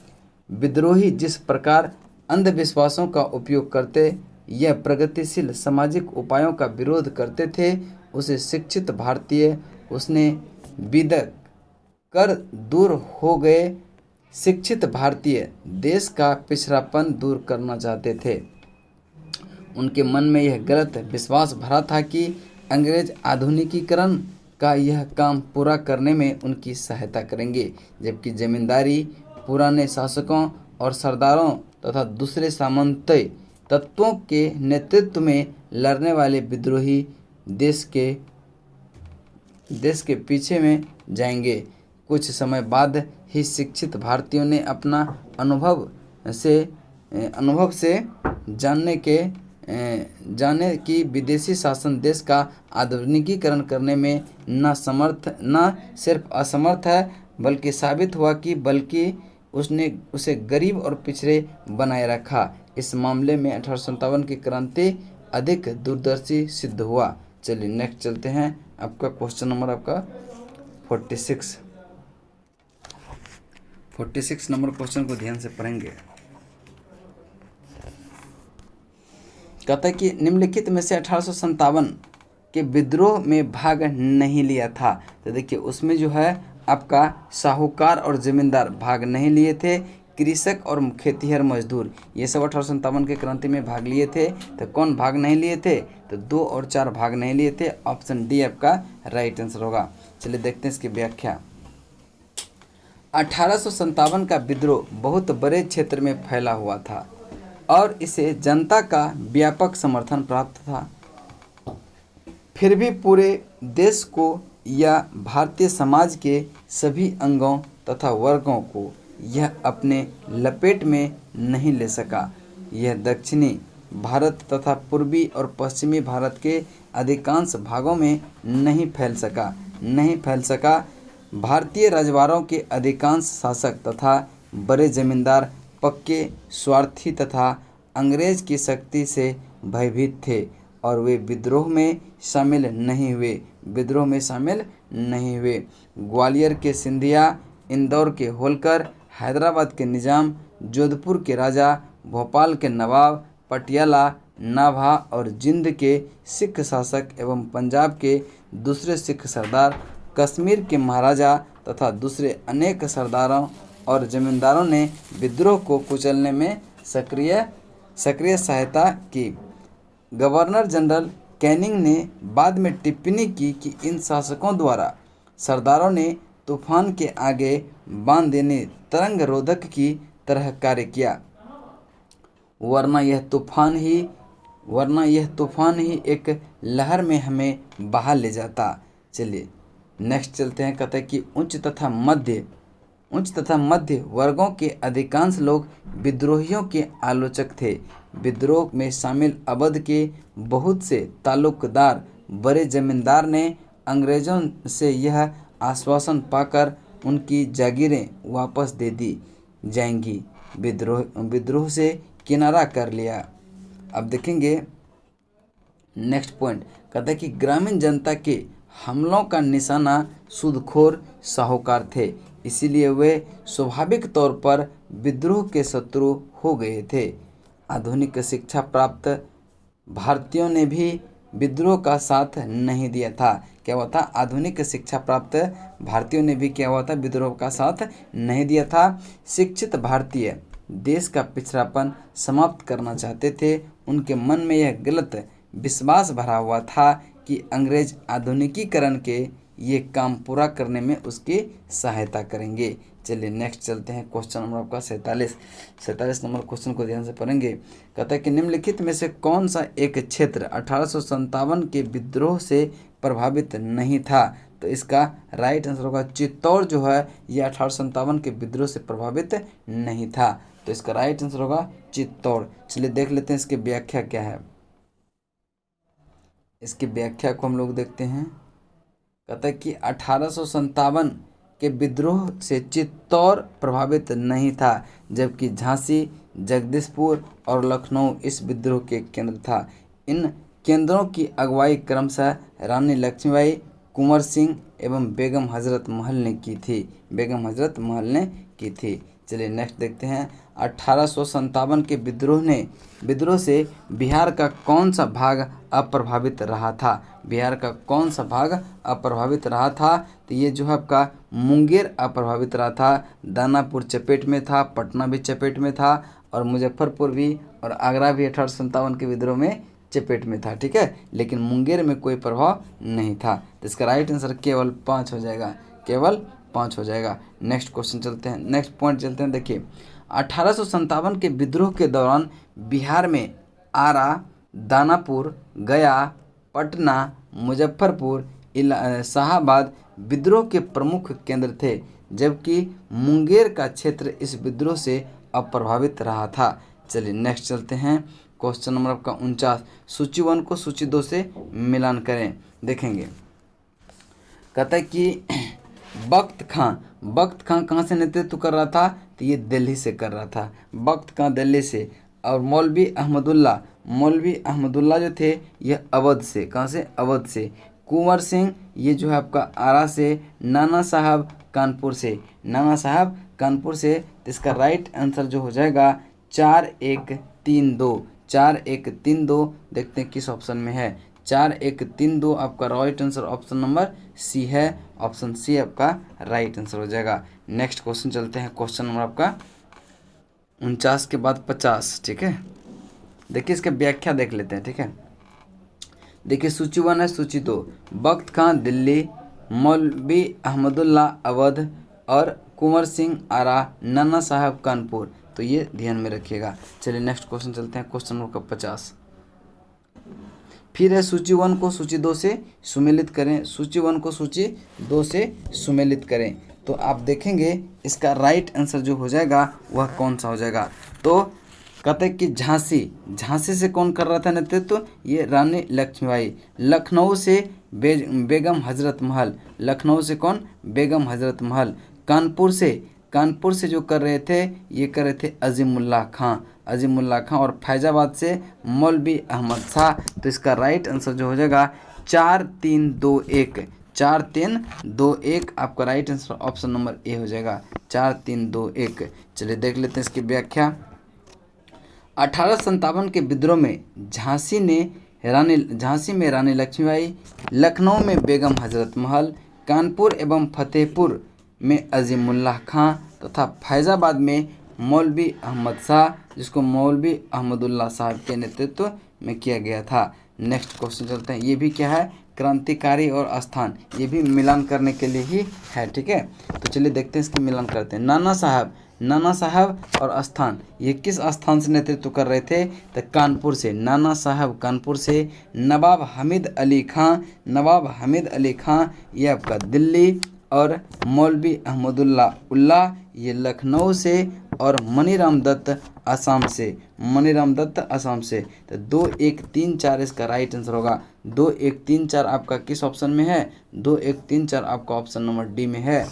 विद्रोही जिस प्रकार अंधविश्वासों का उपयोग करते यह प्रगतिशील सामाजिक उपायों का विरोध करते थे, उसे शिक्षित भारतीय उसने विदक कर दूर हो गए। शिक्षित भारतीय देश का पिछड़ापन दूर करना चाहते थे। उनके मन में यह गलत विश्वास भरा था कि अंग्रेज आधुनिकीकरण का यह काम पूरा करने में उनकी सहायता करेंगे, जबकि जमींदारी पुराने शासकों और सरदारों तथा दूसरे सामंती तत्वों के नेतृत्व में लड़ने वाले विद्रोही देश के पीछे में जाएंगे। कुछ समय बाद ही शिक्षित भारतीयों ने अपना अनुभव से जाने कि विदेशी शासन देश का आधुनिकीकरण करने में न सिर्फ असमर्थ है बल्कि साबित हुआ कि बल्कि उसने उसे गरीब और पिछड़े बनाए रखा। इस मामले में 1857 की क्रांति अधिक दूरदर्शी सिद्ध हुआ। चलिए नेक्स्ट चलते हैं। आपका क्वेश्चन नंबर आपका 46 नंबर क्वेश्चन को ध्यान से पढ़ेंगे। कहता है कि निम्नलिखित में से 1857 के विद्रोह में भाग नहीं लिया था। तो देखिए उसमें जो है आपका साहूकार और जमींदार भाग नहीं लिए थे, कृषक और खेतिहर मजदूर ये सब 1857 के क्रांति में भाग लिए थे। तो कौन भाग नहीं लिए थे? तो 2 और 4 भाग नहीं लिए थे। ऑप्शन डी आपका राइट आंसर होगा। चलिए देखते हैं इसकी व्याख्या। 1857 का विद्रोह बहुत बड़े क्षेत्र में फैला हुआ था और इसे जनता का व्यापक समर्थन प्राप्त था। फिर भी पूरे देश को या भारतीय समाज के सभी अंगों तथा वर्गों को यह अपने लपेट में नहीं ले सका। यह दक्षिणी भारत तथा पूर्वी और पश्चिमी भारत के अधिकांश भागों में नहीं फैल सका। भारतीय राजवाड़ों के अधिकांश शासक तथा बड़े जमींदार पक्के स्वार्थी तथा अंग्रेज की शक्ति से भयभीत थे और वे विद्रोह में शामिल नहीं हुए। ग्वालियर के सिंधिया, इंदौर के होलकर, हैदराबाद के निजाम, जोधपुर के राजा, भोपाल के नवाब, पटियाला, नाभा और जिंद के सिख शासक एवं पंजाब के दूसरे सिख सरदार, कश्मीर के महाराजा तथा दूसरे अनेक सरदारों और जमींदारों ने विद्रोह को कुचलने में सक्रिय सहायता की। गवर्नर जनरल कैनिंग ने बाद में टिप्पणी की कि इन शासकों द्वारा सरदारों ने तूफान के आगे बांध देने तरंग रोधक की तरह कार्य किया, वरना यह तूफान ही एक लहर में हमें बहा ले जाता। चलिए नेक्स्ट चलते हैं। कहते हैं कि उच्च तथा मध्य वर्गों के अधिकांश लोग विद्रोहियों के आलोचक थे। विद्रोह में शामिल अवध के बहुत से ताल्लुकदार बड़े जमींदार ने अंग्रेजों से यह आश्वासन पाकर उनकी जागीरें वापस दे दी जाएंगी, विद्रोह से किनारा कर लिया। अब देखेंगे नेक्स्ट पॉइंट। कहता है कि ग्रामीण जनता के हमलों का निशाना सूदखोर साहूकार थे, इसीलिए वे स्वाभाविक तौर पर विद्रोह के शत्रु हो गए थे। आधुनिक शिक्षा प्राप्त भारतीयों ने भी विद्रोह का साथ नहीं दिया था। क्या हुआ था? आधुनिक शिक्षा प्राप्त भारतीयों ने भी क्या हुआ था? विद्रोह का साथ नहीं दिया था। शिक्षित भारतीय देश का पिछड़ापन समाप्त करना चाहते थे। उनके मन में यह गलत विश्वास भरा हुआ था कि अंग्रेज आधुनिकीकरण के ये काम पूरा करने में उसकी सहायता करेंगे। चलिए नेक्स्ट चलते हैं। क्वेश्चन नंबर आपका 47 नंबर क्वेश्चन को ध्यान से पढ़ेंगे। कहता है कि निम्नलिखित में से कौन सा एक क्षेत्र 1857 के विद्रोह से प्रभावित नहीं था? तो इसका राइट आंसर होगा चित्तौड़ जो है ये 1857 के विद्रोह से प्रभावित नहीं था। तो इसका राइट आंसर होगा चित्तौड़। चलिए देख लेते हैं इसकी व्याख्या क्या है। इसकी व्याख्या को हम लोग देखते हैं। कहता है कि 1857 के विद्रोह से चित्तौड़ प्रभावित नहीं था, जबकि झांसी, जगदीशपुर और लखनऊ इस विद्रोह के केंद्र था। इन केंद्रों की अगुवाई क्रमशः रानी लक्ष्मीबाई, कुंवर सिंह एवं बेगम हजरत महल ने की थी। चलिए नेक्स्ट देखते हैं। 1857 के विद्रोह से बिहार का कौन सा भाग अप्रभावित रहा था? बिहार का कौन सा भाग अप्रभावित रहा था? तो ये जो है आपका मुंगेर अप्रभावित रहा था। दानापुर चपेट में था, पटना भी चपेट में था, और मुजफ्फरपुर भी और आगरा भी 1857 के विद्रोह में चपेट में था। ठीक है, लेकिन मुंगेर में कोई प्रभाव नहीं था। तो इसका राइट आंसर केवल 5 हो जाएगा, केवल 5 हो जाएगा। नेक्स्ट क्वेश्चन चलते हैं, नेक्स्ट पॉइंट चलते हैं। देखिए 1857 के विद्रोह के दौरान बिहार में आरा, दानापुर, गया, पटना, मुजफ्फरपुर, शाहाबाद विद्रोह के प्रमुख केंद्र थे, जबकि मुंगेर का क्षेत्र इस विद्रोह से अप्रभावित रहा था। चलिए नेक्स्ट चलते हैं। क्वेश्चन नंबर आपका 49, सूची 1 को सूची 2 से मिलान करें। देखेंगे कहता है कि बख्त खां कहाँ से नेतृत्व कर रहा था? तो ये दिल्ली से कर रहा था। बख्त खां दिल्ली से, और मौलवी अहमदुल्ला जो थे ये अवध से। कहाँ से? अवध से। कुंवर सिंह ये जो है आपका आरा से। नाना साहब कानपुर से। तो इसका राइट आंसर जो हो जाएगा 4132। 4132 देखते हैं किस ऑप्शन में है। 4132 आपका right answer option number C है। ऑप्शन सी आपका राइट आंसर हो जाएगा। नेक्स्ट क्वेश्चन चलते हैं। क्वेश्चन नंबर आपका 49 के बाद 50। ठीक है, देखिए इसका व्याख्या देख लेते हैं। ठीक है, देखिए सूची 1 है, सूची 2 बख्त खां दिल्ली, मौलवी अहमदुल्ला अवध और कुंवर सिंह आरा, नाना साहब कानपुर। तो ये ध्यान में रखिएगा। चलिए नेक्स्ट क्वेश्चन चलते हैं। क्वेश्चन नंबर 50 फिर है सूची 1 को सूची 2 से सुमेलित करें। सूची 1 को सूची 2 से सुमेलित करें तो आप देखेंगे इसका राइट आंसर जो हो जाएगा वह कौन सा हो जाएगा। तो कहते हैं कि झांसी से कौन कर रहा था नेतृत्व? ये रानी लक्ष्मीबाई। लखनऊ से बेगम हजरत महल। लखनऊ से कौन? बेगम हजरत महल। कानपुर से जो कर रहे थे ये कर रहे थे अजीमुल्लाह खां। और फैजाबाद से मौलवी अहमद शाह। तो इसका राइट आंसर जो हो जाएगा 4321। 4321 आपका right answer option number A हो जाएगा। 4321। चलिए देख लेते हैं इसकी व्याख्या। 1857 के विद्रोह में झांसी में रानी लक्ष्मीबाई, लखनऊ में बेगम हजरत महल, कानपुर एवं फतेहपुर में अजीमुल्लाह खां तथा फैजाबाद में मौलवी अहमद शाह, जिसको मौलवी अहमदुल्ला साहब के नेतृत्व में किया गया था। नेक्स्ट क्वेश्चन चलते हैं। ये भी क्या है? क्रांतिकारी और स्थान। ये भी मिलान करने के लिए ही है। ठीक है, तो चलिए देखते हैं इसकी मिलान करते हैं। नाना साहब और स्थान, ये किस स्थान से नेतृत्व कर रहे थे? तो कानपुर से। नाना साहब कानपुर से। नवाब हमीद अली खां ये आपका दिल्ली, और मौलवी अहमदुल्ला ये लखनऊ से, और मनीराम दत्त असम से। तो 2134 इसका राइट आंसर होगा। 2134 आपका किस ऑप्शन में है? 2134 आपका ऑप्शन नंबर डी में है।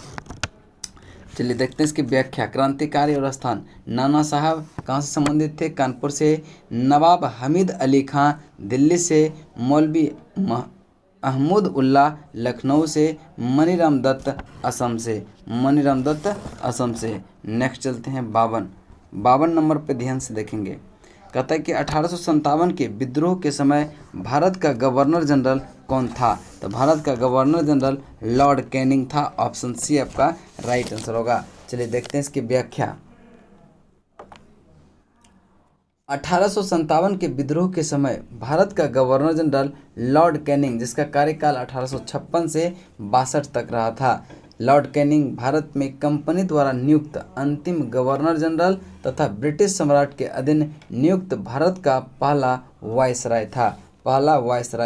चलिए देखते हैं इसकी व्याख्या। क्रांतिकारी और स्थान। नाना साहब कहाँ से संबंधित थे? कानपुर से। नवाब हमीद अली खां दिल्ली से। मौलवी अहमदुल्ला लखनऊ से। मनीराम दत्त असम से। नेक्स्ट चलते हैं 52 नंबर पे ध्यान से देखेंगे। कहता है कि 1857 के विद्रोह के समय भारत का गवर्नर जनरल कौन था? तो भारत का गवर्नर जनरल लॉर्ड कैनिंग था। ऑप्शन सी आपका राइट आंसर होगा। चलिए देखते हैं इसकी व्याख्या। 1857 के विद्रोह के समय भारत का गवर्नर जनरल लॉर्ड कैनिंग, जिसका कार्यकाल 1856 से 62 तक रहा था। लॉर्ड कैनिंग भारत में कंपनी द्वारा नियुक्त अंतिम गवर्नर जनरल तथा ब्रिटिश सम्राट के अधीन नियुक्त भारत का पहला वायसराय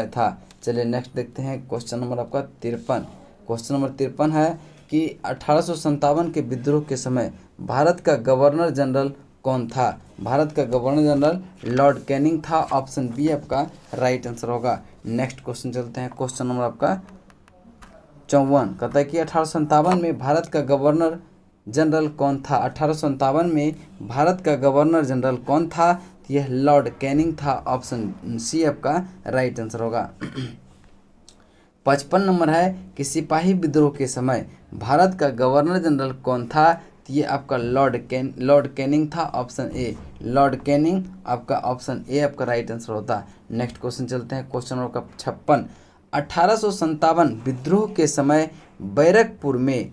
था। चलिए नेक्स्ट देखते हैं। क्वेश्चन नंबर आपका 53। क्वेश्चन नंबर 53 है कि 1857 के विद्रोह के समय भारत का गवर्नर जनरल कौन था? भारत का गवर्नर जनरल लॉर्ड कैनिंग था। ऑप्शन बी आपका राइट आंसर होगा। नेक्स्ट क्वेश्चन चलते हैं। क्वेश्चन नंबर आपका 54। कहता है कि 1857 में भारत का गवर्नर जनरल कौन था? 1857 में भारत का गवर्नर जनरल कौन था? यह लॉर्ड कैनिंग था। ऑप्शन सी आपका राइट आंसर होगा। 55 नंबर है कि सिपाही विद्रोह के समय भारत का गवर्नर जनरल कौन था? तो ये आपका लॉर्ड कैनिंग था, ऑप्शन ए लॉर्ड कैनिंग, आपका ऑप्शन ए आपका राइट आंसर होता। नेक्स्ट क्वेश्चन चलते हैं, क्वेश्चन नंबर 56। 1857 विद्रोह के समय बैरकपुर में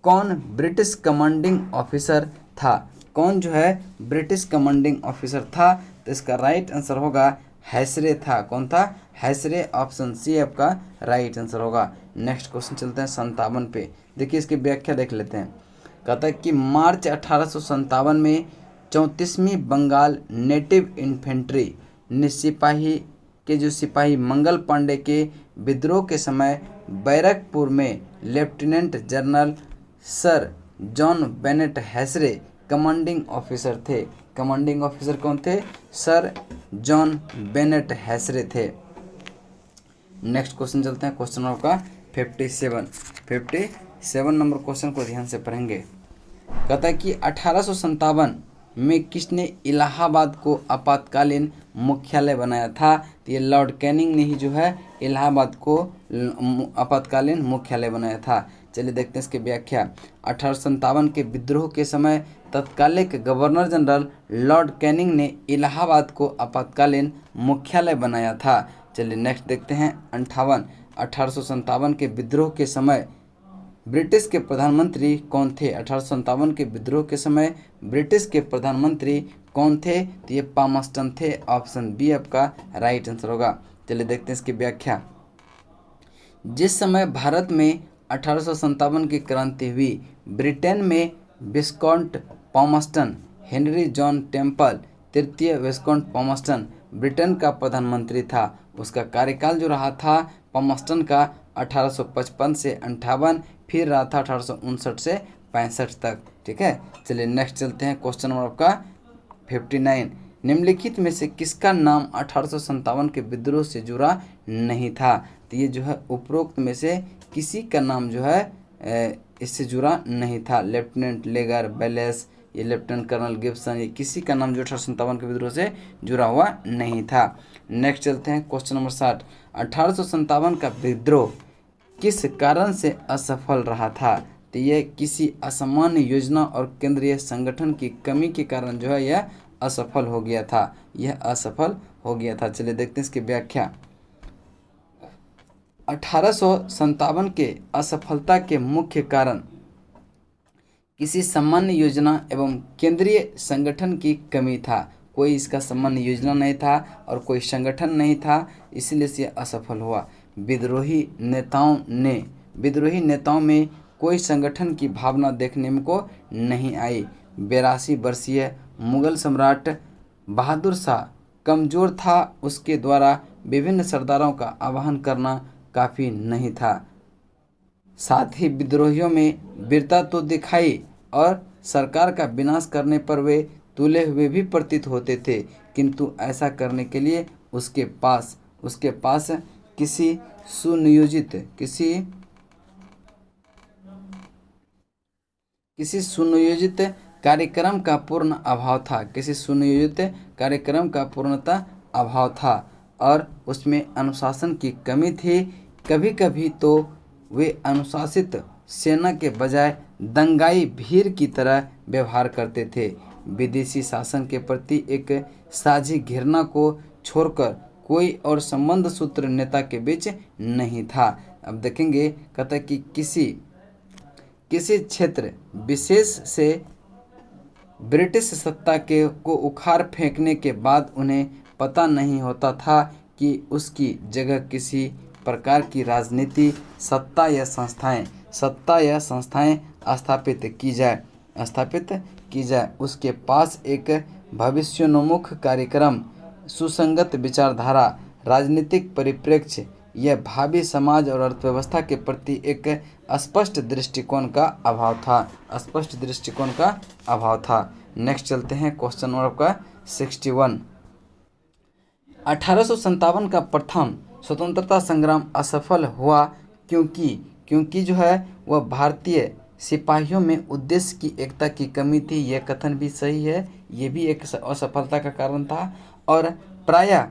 कौन ब्रिटिश कमांडिंग ऑफिसर था? कौन जो है ब्रिटिश कमांडिंग ऑफिसर था? तो इसका राइट आंसर होगा हैसरे था। कौन था? हैसरे, ऑप्शन सी आपका राइट आंसर होगा। नेक्स्ट क्वेश्चन चलते हैं 57 पे। देखिए इसकी व्याख्या देख लेते हैं। कहता है कि मार्च 1857 में 34वीं बंगाल नेटिव इन्फेंट्री ने सिपाही मंगल पांडे के विद्रोह के समय बैरकपुर में lieutenant general sir John Bennett हैसरे कमांडिंग ऑफिसर थे। कमांडिंग ऑफिसर कौन थे? सर जॉन बेनेट हैसरे थे। नेक्स्ट क्वेश्चन चलते हैं, क्वेश्चन नंबर का 57 नंबर क्वेश्चन को ध्यान से पढ़ेंगे। कहता है कि 1857 में किसने इलाहाबाद को आपातकालीन मुख्यालय बनाया था? तो ये लॉर्ड कैनिंग ने ही जो है इलाहाबाद को आपातकालीन मुख्यालय बनाया था। चलिए देखते हैं इसकी व्याख्या। 1857 के विद्रोह के समय तत्कालिक गवर्नर जनरल लॉर्ड कैनिंग ने इलाहाबाद को आपातकालीन मुख्यालय बनाया था। चलिए नेक्स्ट देखते हैं 58। 1857 के विद्रोह के समय ब्रिटिश के प्रधानमंत्री कौन थे? 1857 के विद्रोह के समय ब्रिटिश के प्रधानमंत्री कौन थे? तो ये पामस्टन थे, ऑप्शन बी आपका राइट आंसर होगा। चलिए देखते हैं इसकी व्याख्या। जिस समय भारत में 1857 की क्रांति हुई, ब्रिटेन में विस्काउंट पामस्टन हेनरी जॉन टेम्पल तृतीय विस्काउंट पामस्टन ब्रिटेन का प्रधानमंत्री था। उसका कार्यकाल जो रहा था पामस्टन का 1855 से 58, फिर रहा था 1859 से 65 तक। ठीक है, चलिए नेक्स्ट चलते हैं, क्वेश्चन नंबर आपका 59। निम्नलिखित में से किसका नाम 1857 के विद्रोह से जुड़ा नहीं था? तो ये जो है उपरोक्त में से किसी का नाम जो है इससे जुड़ा नहीं था। लेफ्टिनेंट लेगर बेलेस, ये लेफ्टिनेंट कर्नल गिब्सन, ये किसी का नाम जो 1857 के विद्रोह से जुड़ा हुआ नहीं था। नेक्स्ट चलते हैं, क्वेश्चन नंबर 60। 1857 का विद्रोह किस कारण से असफल रहा था? तो ये किसी असामान्य योजना और केंद्रीय संगठन की कमी के कारण जो है यह असफल हो गया था। यह असफल हो गया था। चलिए देखते हैं इसकी व्याख्या। 1857 के असफलता के मुख्य कारण किसी सामान्य योजना एवं केंद्रीय संगठन की कमी था। कोई इसका सामान्य योजना नहीं था और कोई संगठन नहीं था, इसलिए से असफल हुआ। विद्रोही नेताओं में कोई संगठन की भावना देखने में को नहीं आई। 82 वर्षीय मुगल सम्राट बहादुर शाह कमज़ोर था, उसके द्वारा विभिन्न सरदारों का आह्वान करना काफ़ी नहीं था। साथ ही विद्रोहियों में वीरता तो दिखाई और सरकार का विनाश करने पर वे तुले हुए भी प्रतीत होते थे, किंतु ऐसा करने के लिए उसके पास किसी सुनियोजित कार्यक्रम का पूर्ण अभाव था। किसी सुनियोजित कार्यक्रम का पूर्णतः अभाव था और उसमें अनुशासन की कमी थी। कभी कभी तो वे अनुशासित सेना के बजाय दंगाई भीड़ की तरह व्यवहार करते थे। विदेशी शासन के प्रति एक साझी घृणा को छोड़कर कोई और संबंध सूत्र नेता के बीच नहीं था। अब देखेंगे, कहता है कि किसी क्षेत्र विशेष से ब्रिटिश सत्ता को उखाड़ फेंकने के बाद उन्हें पता नहीं होता था कि उसकी जगह किसी प्रकार की राजनीति सत्ता या संस्थाएं स्थापित की जाए। उसके पास एक भविष्योन्मुख कार्यक्रम, सुसंगत विचारधारा, राजनीतिक परिप्रेक्ष्य, यह भावी समाज और अर्थव्यवस्था के प्रति एक स्पष्ट दृष्टिकोण का अभाव था। नेक्स्ट चलते हैं, क्वेश्चन नंबर आपका 61। 1857 का प्रथम स्वतंत्रता संग्राम असफल हुआ क्योंकि जो है वह भारतीय सिपाहियों में उद्देश्य की एकता की कमी थी। यह कथन भी सही है, ये भी एक असफलता का कारण था। और प्रायः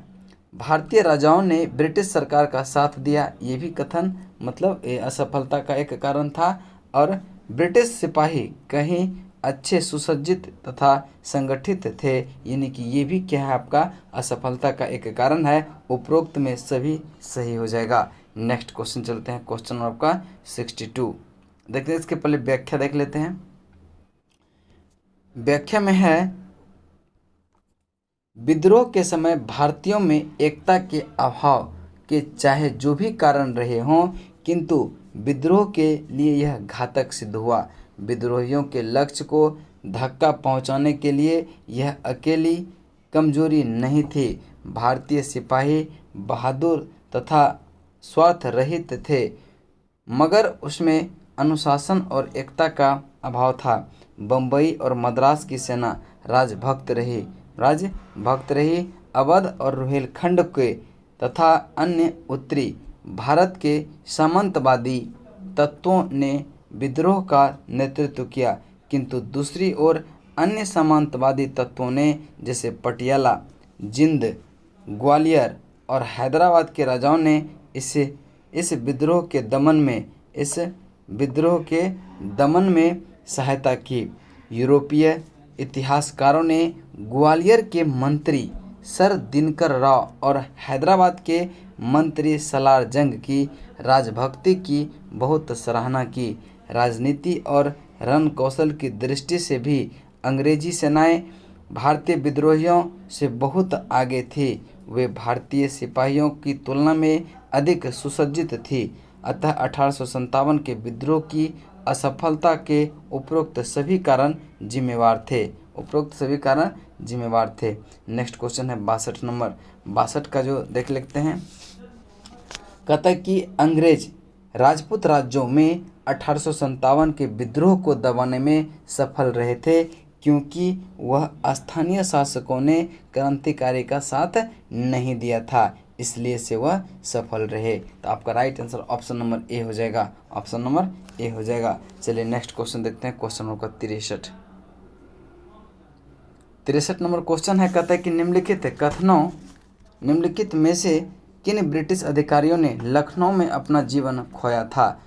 भारतीय राजाओं ने ब्रिटिश सरकार का साथ दिया, ये भी कथन मतलब असफलता का एक कारण था। और ब्रिटिश सिपाही कहीं अच्छे सुसज्जित तथा संगठित थे, यानी कि ये भी क्या है आपका असफलता का एक कारण है। उपरोक्त में सभी सही हो जाएगा। नेक्स्ट क्वेश्चन चलते हैं, क्वेश्चन नंबर आपका 62। देखते हैं, इसके पहले व्याख्या देख लेते हैं। व्याख्या में है, विद्रोह के समय भारतीयों में एकता के अभाव के चाहे जो भी कारण रहे हों, किंतु विद्रोह के लिए यह घातक सिद्ध हुआ। विद्रोहियों के लक्ष्य को धक्का पहुंचाने के लिए यह अकेली कमजोरी नहीं थी। भारतीय सिपाही बहादुर तथा स्वार्थ रहित थे, मगर उसमें अनुशासन और एकता का अभाव था। बम्बई और मद्रास की सेना राजभक्त रही। अवध और रुहेलखंड के तथा अन्य उत्तरी भारत के सामंतवादी तत्वों ने विद्रोह का नेतृत्व किया, किंतु दूसरी ओर अन्य सामंतवादी तत्वों ने, जैसे पटियाला, जिंद, ग्वालियर और हैदराबाद के राजाओं ने इस विद्रोह के दमन में सहायता की। यूरोपीय इतिहासकारों ने ग्वालियर के मंत्री सर दिनकर राव और हैदराबाद के मंत्री सलार जंग की राजभक्ति की बहुत सराहना की। राजनीति और रण कौशल की दृष्टि से भी अंग्रेजी सेनाएं भारतीय विद्रोहियों से बहुत आगे थी। वे भारतीय सिपाहियों की तुलना में अधिक सुसज्जित थी। अतः 1857 के विद्रोह की असफलता के उपरोक्त सभी कारण जिम्मेवार थे। नेक्स्ट क्वेश्चन है 62 नंबर। 62 का जो देख लेते हैं, कहता है कि अंग्रेज राजपूत राज्यों में 1857 के विद्रोह को दबाने में सफल रहे थे, क्योंकि वह स्थानीय शासकों ने क्रांतिकारी का साथ नहीं दिया था, इसलिए से वह सफल रहे। तो आपका right answer option number A हो जाएगा। ऑप्शन नंबर ए हो जाएगा। चलिए नेक्स्ट क्वेश्चन देखते हैं, क्वेश्चन नंबर 63 नंबर क्वेश्चन है। कहता है कि निम्नलिखित में से किन ब्रिटिश अधिकारियों ने लखनऊ में अपना जीवन खोया था।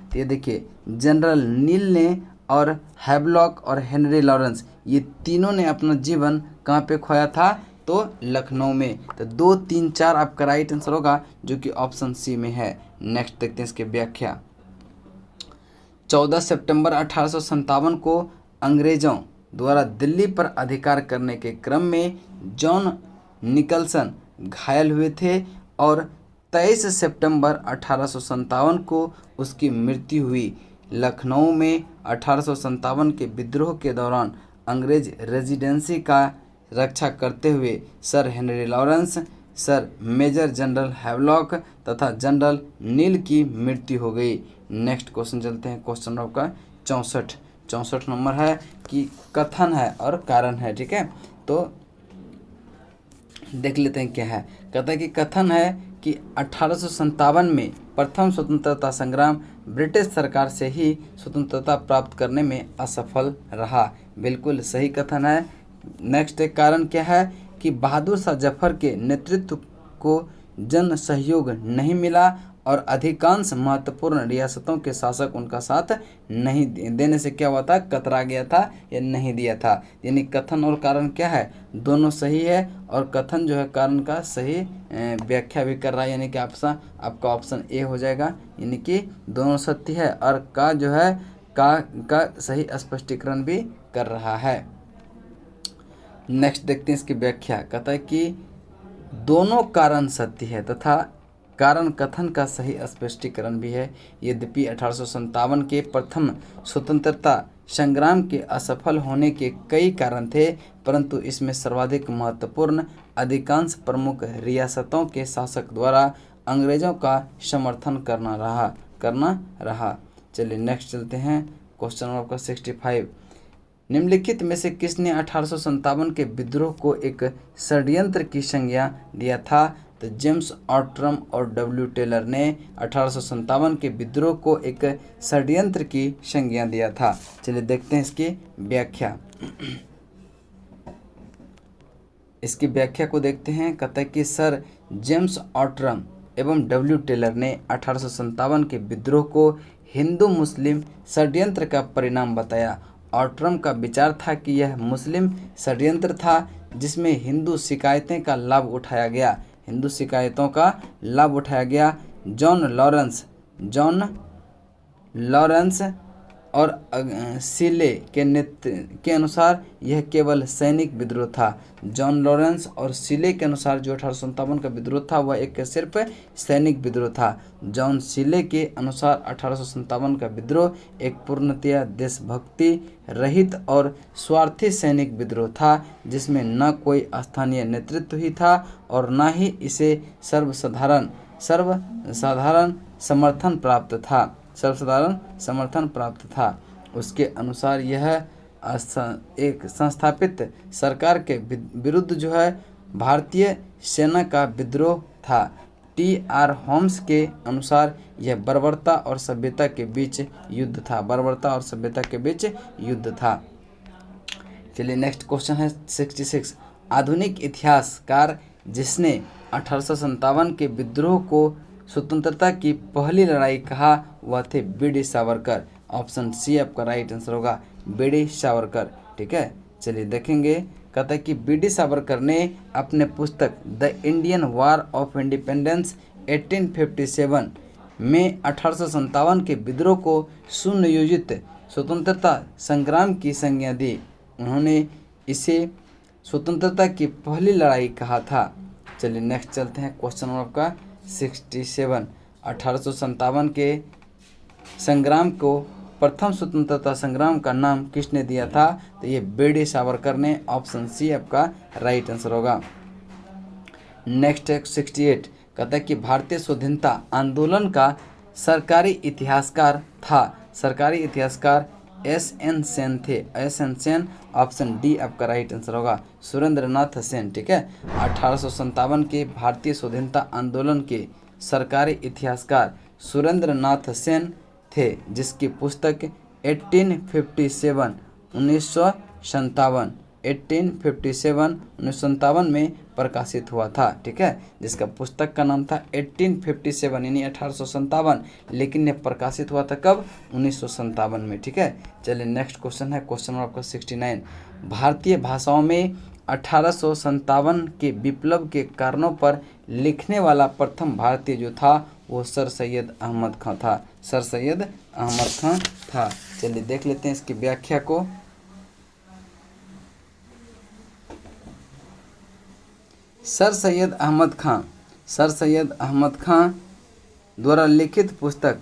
तो ये देखिए, जनरल नील ने और हैवलॉक और हेनरी लॉरेंस, ये तीनों ने अपना जीवन कहाँ पे खोया था, तो लखनऊ में। तो 2, 3, 4 आपका राइट आंसर होगा, जो कि ऑप्शन सी में है। नेक्स्ट देखते हैं इसकी व्याख्या। 14 सितंबर 1857 को अंग्रेजों द्वारा दिल्ली पर अधिकार करने के क्रम में जॉन निकलसन घायल हुए थे और 23 सितंबर 1857 को उसकी मृत्यु हुई। लखनऊ में 1857 के विद्रोह के दौरान अंग्रेज रेजिडेंसी का रक्षा करते हुए sir Henry Lawrence, sir major general Havelock तथा जनरल नील की मृत्यु हो गई। नेक्स्ट क्वेश्चन चलते हैं, क्वेश्चन नंबर का 64 नंबर है कि कथन है और कारण है। ठीक है, तो देख लेते हैं क्या है। कहता है कि कथन है कि 1857 में प्रथम स्वतंत्रता संग्राम ब्रिटिश सरकार से ही स्वतंत्रता प्राप्त करने में असफल रहा। बिल्कुल सही कथन है। नेक्स्ट एक कारण क्या है कि बहादुर शाह जफर के नेतृत्व को जन सहयोग नहीं मिला और अधिकांश महत्वपूर्ण रियासतों के शासक उनका साथ नहीं देने से क्या हुआ था, कतरा गया था या नहीं दिया था। यानी कथन और कारण क्या है, दोनों सही है और कथन जो है कारण का सही व्याख्या भी कर रहा है, यानी कि आपका ऑप्शन ए हो जाएगा। यानी कि दोनों सत्य है और का जो है का सही स्पष्टीकरण भी कर रहा है। नेक्स्ट देखते हैं इसकी व्याख्या। कहता है कि दोनों कारण सत्य है तथा कारण कथन का सही स्पष्टीकरण भी है। यद्यपि 1857 के प्रथम स्वतंत्रता संग्राम के असफल होने के कई कारण थे, परंतु इसमें सर्वाधिक महत्वपूर्ण अधिकांश प्रमुख रियासतों के शासक द्वारा अंग्रेजों का समर्थन करना रहा। चलिए नेक्स्ट चलते हैं, क्वेश्चन नंबर 65। निम्नलिखित में से किसने 1857 के विद्रोह को एक षड्यंत्र की संज्ञा दिया था। तो जेम्स ऑट्रम और डब्ल्यू टेलर ने 1857 के विद्रोह को एक षड्यंत्र की संज्ञा दिया था। चलिए देखते हैं इसकी व्याख्या। इसकी व्याख्या को देखते हैं। कहता है कि सर जेम्स ऑट्रम एवं डब्ल्यू टेलर ने 1857 के विद्रोह को हिंदू मुस्लिम षड्यंत्र का परिणाम बताया। ऑट्रम का विचार था कि यह मुस्लिम षड्यंत्र था जिसमें हिंदू शिकायतों का लाभ उठाया गया। हिंदू शिकायतों का लाभ उठाया गया। जॉन लॉरेंस और सीले के अनुसार यह केवल सैनिक विद्रोह था। जॉन लॉरेंस और सीले के अनुसार जो 1857 का विद्रोह था वह एक सिर्फ सैनिक विद्रोह था। जॉन सीले के अनुसार 1857 का विद्रोह एक पूर्णतया देशभक्ति रहित और स्वार्थी सैनिक विद्रोह था जिसमें न कोई स्थानीय नेतृत्व ही था और न ही इसे सर्वसाधारण समर्थन प्राप्त था। उसके अनुसार यह एक संस्थापित सरकार के विरुद्ध जो है भारतीय सेना का विद्रोह था। टी.आर. होम्स के अनुसार यह बर्बरता और सभ्यता के बीच युद्ध था। चलिए नेक्स्ट क्वेश्चन है 66। आधुनिक इतिहासकार जिसने 1857 के विद्रोह को स्वतंत्रता की पहली लड़ाई कहा वह थे बी.डी. सावरकर। ऑप्शन सी आपका राइट आंसर होगा, बी.डी. सावरकर। ठीक है, चलिए देखेंगे। कहता है कि बी.डी. सावरकर ने अपने पुस्तक the Indian war of independence 1857 में 1857 के विद्रोह को सुनियोजित स्वतंत्रता संग्राम की संज्ञा दी। उन्होंने इसे स्वतंत्रता की पहली लड़ाई कहा था। चलिए नेक्स्ट चलते हैं। क्वेश्चन नंबर आपका 67। 1857 के संग्राम को प्रथम स्वतंत्रता संग्राम का नाम किसने दिया था? तो ये बी.डी. सावरकर ने। ऑप्शन सी आपका राइट आंसर होगा। नेक्स्ट है 68। कहता है कि भारतीय स्वाधीनता आंदोलन का सरकारी इतिहासकार एस.एन. सेन थे। एस.एन. सेन। ऑप्शन डी आपका राइट आंसर होगा, सुरेंद्रनाथ सेन। ठीक है, 1857 के भारतीय स्वाधीनता आंदोलन के सरकारी इतिहासकार सुरेंद्रनाथ सेन थे, जिसकी पुस्तक 1857 में प्रकाशित हुआ था। ठीक है, जिसका पुस्तक का नाम था 1857 यानी 1857, लेकिन यह प्रकाशित हुआ था कब? 1957 में। ठीक है, चलिए नेक्स्ट क्वेश्चन है। क्वेश्चन नंबर आपका 69। भारतीय भाषाओं में 1857 के विप्लव के कारणों पर लिखने वाला प्रथम भारतीय जो था वो सर सैयद अहमद खां था। चलिए देख लेते हैं इसकी व्याख्या को। सर सैयद अहमद खां द्वारा लिखित पुस्तक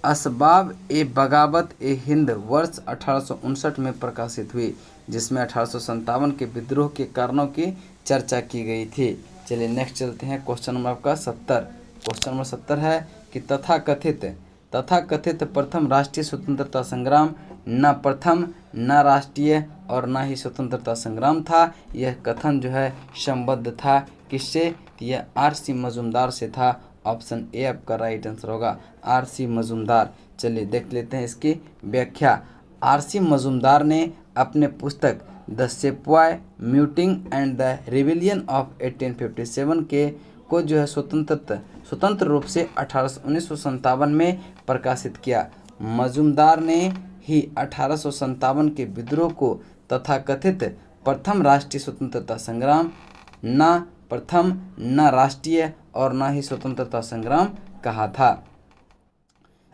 असबाब ए बगावत ए हिंद वर्ष 1859 में प्रकाशित हुई, जिसमें 1857 के विद्रोह के कारणों की चर्चा की गई थी। चलिए नेक्स्ट चलते हैं। क्वेश्चन नंबर आपका 70। क्वेश्चन नंबर 70 है कि तथाकथित प्रथम राष्ट्रीय स्वतंत्रता संग्राम न प्रथम, न राष्ट्रीय और न ही स्वतंत्रता संग्राम था। यह कथन जो है संबद्ध था किससे? यह आर.सी. मजूमदार से था। ऑप्शन ए आपका राइट आंसर होगा, आर.सी. मजूमदार। चलिए देख लेते हैं इसकी व्याख्या। आर.सी. मजूमदार ने अपने पुस्तक the sepoy mutiny and the rebellion of 1857 को जो है स्वतंत्र रूप से 1957 में प्रकाशित किया। मजूमदार ने ही 1857 के विद्रोह को तथाकथित प्रथम राष्ट्रीय स्वतंत्रता संग्राम, न प्रथम, न राष्ट्रीय और न ही स्वतंत्रता संग्राम कहा था।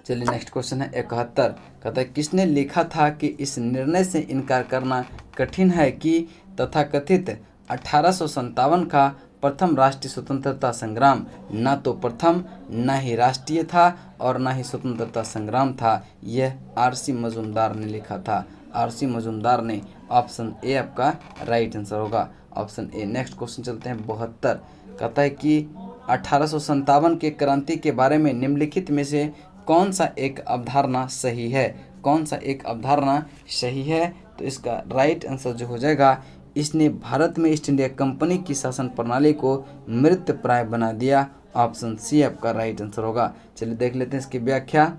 चलिए नेक्स्ट क्वेश्चन है 71। कहता है किसने लिखा था कि इस निर्णय से इनकार करना कठिन है कि तथाकथित 1857 का प्रथम राष्ट्रीय स्वतंत्रता संग्राम न तो प्रथम, न ही राष्ट्रीय था और न ही स्वतंत्रता संग्राम था। यह आर.सी. मजूमदार ने लिखा था। आर.सी. मजूमदार ने। ऑप्शन ए आपका राइट आंसर होगा, ऑप्शन ए। नेक्स्ट क्वेश्चन चलते हैं 72। कहता है कि 1857 के क्रांति के बारे में निम्नलिखित में से कौन सा एक अवधारणा सही है? तो इसका राइट आंसर जो हो जाएगा, इसने भारत में ईस्ट इंडिया कंपनी की शासन प्रणाली को मृतप्राय बना दिया। ऑप्शन सी आपका राइट आंसर होगा। चलिए देख लेते हैं इसकी व्याख्या।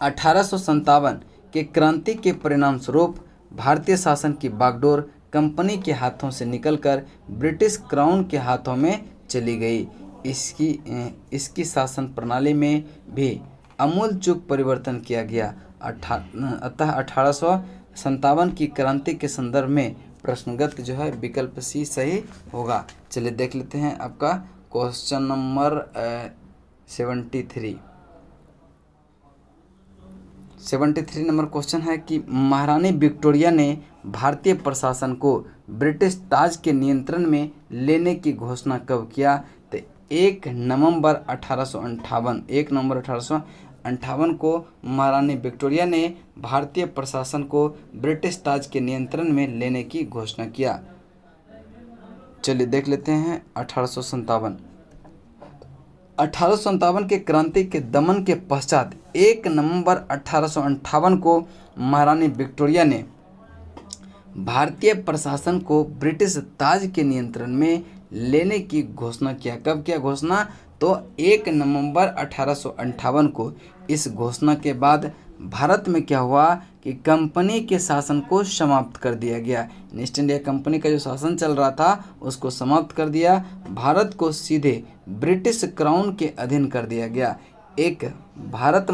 1857 के क्रांति के परिणाम स्वरूप भारतीय शासन की बागडोर कंपनी के हाथों से निकलकर ब्रिटिश क्राउन के हाथों में चली गई। इसकी शासन प्रणाली में भी आमूल चूक परिवर्तन किया गया। अतः 1857 की क्रांति के संदर्भ में प्रश्नगत जो है विकल्प सी सही होगा। चलिए देख लेते हैं आपका क्वेश्चन नंबर 73 नंबर क्वेश्चन है कि महारानी विक्टोरिया ने भारतीय प्रशासन को ब्रिटिश ताज के नियंत्रण में लेने की घोषणा कब किया? तो 1 नवंबर 1858 को महारानी विक्टोरिया ने भारतीय प्रशासन को ब्रिटिश ताज के नियंत्रण में लेने की घोषणा किया। चलिए देख लेते हैं 1857 के क्रांति के दमन के पश्चात 1 नवंबर 1858 को महारानी विक्टोरिया ने भारतीय प्रशासन को ब्रिटिश ताज के नियंत्रण में लेने की घोषणा किया। कब किया घोषणा? तो 1 नवंबर 1858 को। इस घोषणा के बाद भारत में क्या हुआ कि कंपनी के शासन को समाप्त कर दिया गया। ईस्ट इंडिया कंपनी का जो शासन चल रहा था उसको समाप्त कर दिया। भारत को सीधे ब्रिटिश क्राउन के अधीन कर दिया गया। एक भारत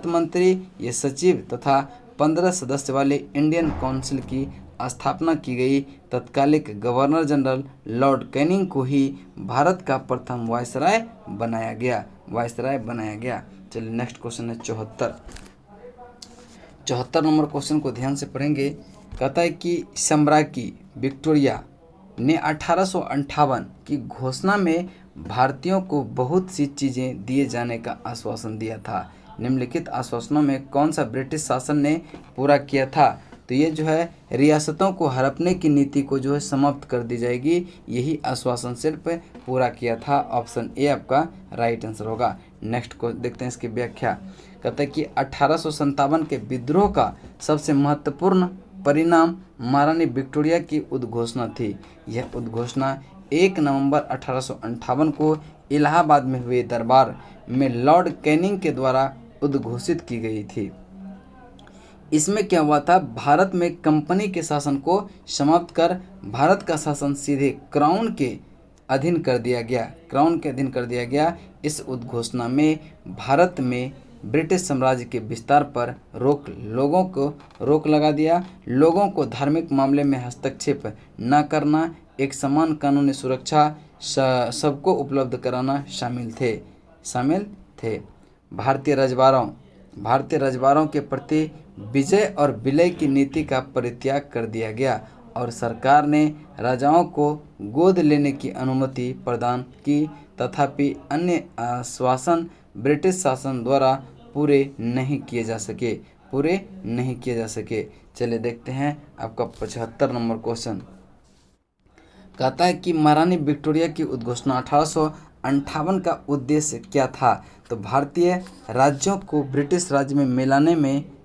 मंत्री ये सचिव तथा 15 सदस्य वाले इंडियन काउंसिल की स्थापना की गई। तत्कालिक गवर्नर जनरल लॉर्ड कैनिंग को ही भारत का प्रथम वायसराय बनाया गया। चलिए नेक्स्ट क्वेश्चन है 74 नंबर क्वेश्चन को ध्यान से पढ़ेंगे। कहता है कि सम्राज्ञी विक्टोरिया ने 1858 की घोषणा में भारतीयों को बहुत सी चीज़ें दिए जाने का आश्वासन दिया था। निम्नलिखित आश्वासनों में कौन सा ब्रिटिश शासन ने पूरा किया था? तो ये जो है रियासतों को हड़पने की नीति को जो है समाप्त कर दी जाएगी, यही आश्वासन सिर्फ पूरा किया था। ऑप्शन ए आपका राइट आंसर होगा। नेक्स्ट को देखते हैं इसकी व्याख्या। कहते हैं कि 1857 के विद्रोह का सबसे महत्वपूर्ण परिणाम महारानी विक्टोरिया की उद्घोषणा थी। यह उद्घोषणा 1 नवंबर 1858 को इलाहाबाद में हुए दरबार में लॉर्ड कैनिंग के द्वारा उद्घोषित की गई थी। इसमें क्या हुआ था? भारत में कंपनी के शासन को समाप्त कर भारत का शासन सीधे क्राउन के अधीन कर दिया गया। इस उद्घोषणा में भारत में ब्रिटिश साम्राज्य के विस्तार पर रोक लगा दिया। लोगों को धार्मिक मामले में हस्तक्षेप न करना, एक समान कानूनी सुरक्षा सबको उपलब्ध कराना शामिल थे। भारतीय रजवाड़ों के प्रति विजय और विलय की नीति का परित्याग कर दिया गया और सरकार ने राजाओं को गोद लेने की अनुमति प्रदान की। तथापि अन्य आश्वासन ब्रिटिश शासन द्वारा पूरे नहीं किए जा सके। चलिए देखते हैं आपका 75 नंबर क्वेश्चन। कहता है कि महारानी विक्टोरिया की उद्घोषणा 1858 का उद्देश्य क्या था? तो भारतीय राज्यों को ब्रिटिश राज्य में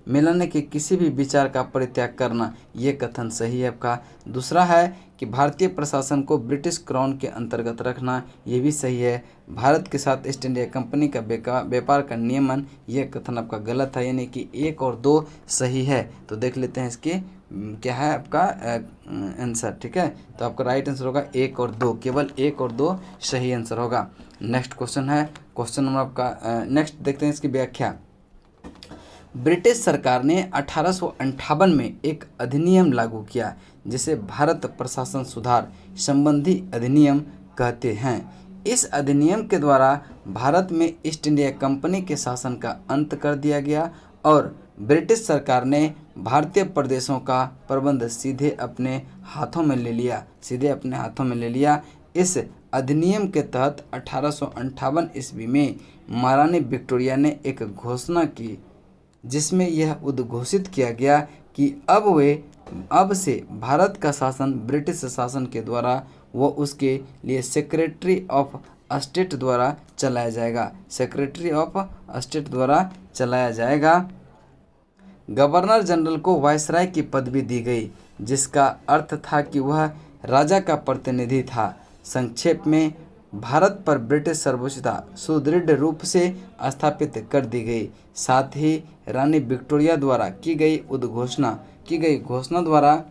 मिलाने के किसी भी विचार का परित्याग करना, ये कथन सही है आपका। दूसरा है कि भारतीय प्रशासन को ब्रिटिश क्राउन के अंतर्गत रखना, ये भी सही है। भारत के साथ ईस्ट इंडिया कंपनी का व्यापार का नियमन, यह कथन आपका गलत है, यानी कि 1 और 2 सही है। तो देख लेते हैं इसके क्या है आपका आंसर। ठीक है, तो आपका राइट आंसर होगा 1 और 2, केवल 1 और 2 सही आंसर होगा। नेक्स्ट क्वेश्चन है क्वेश्चन नंबर आपका नेक्स्ट देखते हैं इसकी व्याख्या। ब्रिटिश सरकार ने 1858 में एक अधिनियम लागू किया जिसे भारत प्रशासन सुधार संबंधी अधिनियम कहते हैं। इस अधिनियम के द्वारा भारत में ईस्ट इंडिया कंपनी के शासन का अंत कर दिया गया और ब्रिटिश सरकार ने भारतीय प्रदेशों का प्रबंध सीधे अपने हाथों में ले लिया। इस अधिनियम के तहत 1858 ईस्वी में महारानी विक्टोरिया ने एक घोषणा की जिसमें यह उद्घोषित किया गया कि अब से भारत का शासन ब्रिटिश शासन के द्वारा व उसके लिए सेक्रेटरी ऑफ स्टेट द्वारा चलाया जाएगा। गवर्नर जनरल को वायसराय की पदवी दी गई, जिसका अर्थ था कि वह राजा का प्रतिनिधि था। संक्षेप में भारत पर ब्रिटिश सर्वोच्चता सुदृढ़ रूप से स्थापित कर दी गई। साथ ही रानी विक्टोरिया द्वारा की गई घोषणा द्वारा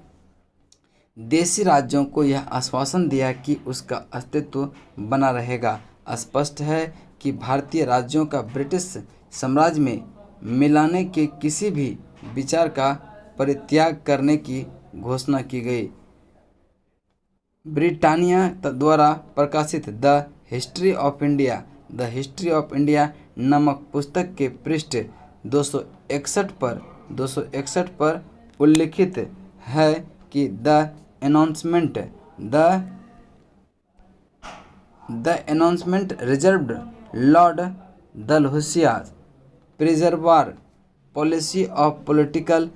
देशी राज्यों को यह आश्वासन दिया कि उसका अस्तित्व बना रहेगा। स्पष्ट है कि भारतीय राज्यों का ब्रिटिश साम्राज्य में मिलाने के किसी भी विचार का परित्याग करने की घोषणा की गई। ब्रिटानिया द्वारा प्रकाशित द हिस्ट्री ऑफ इंडिया नामक पुस्तक के पृष्ठ 261 पर उल्लिखित है कि the announcement reserved Lord Dalhousie's preserver policy of political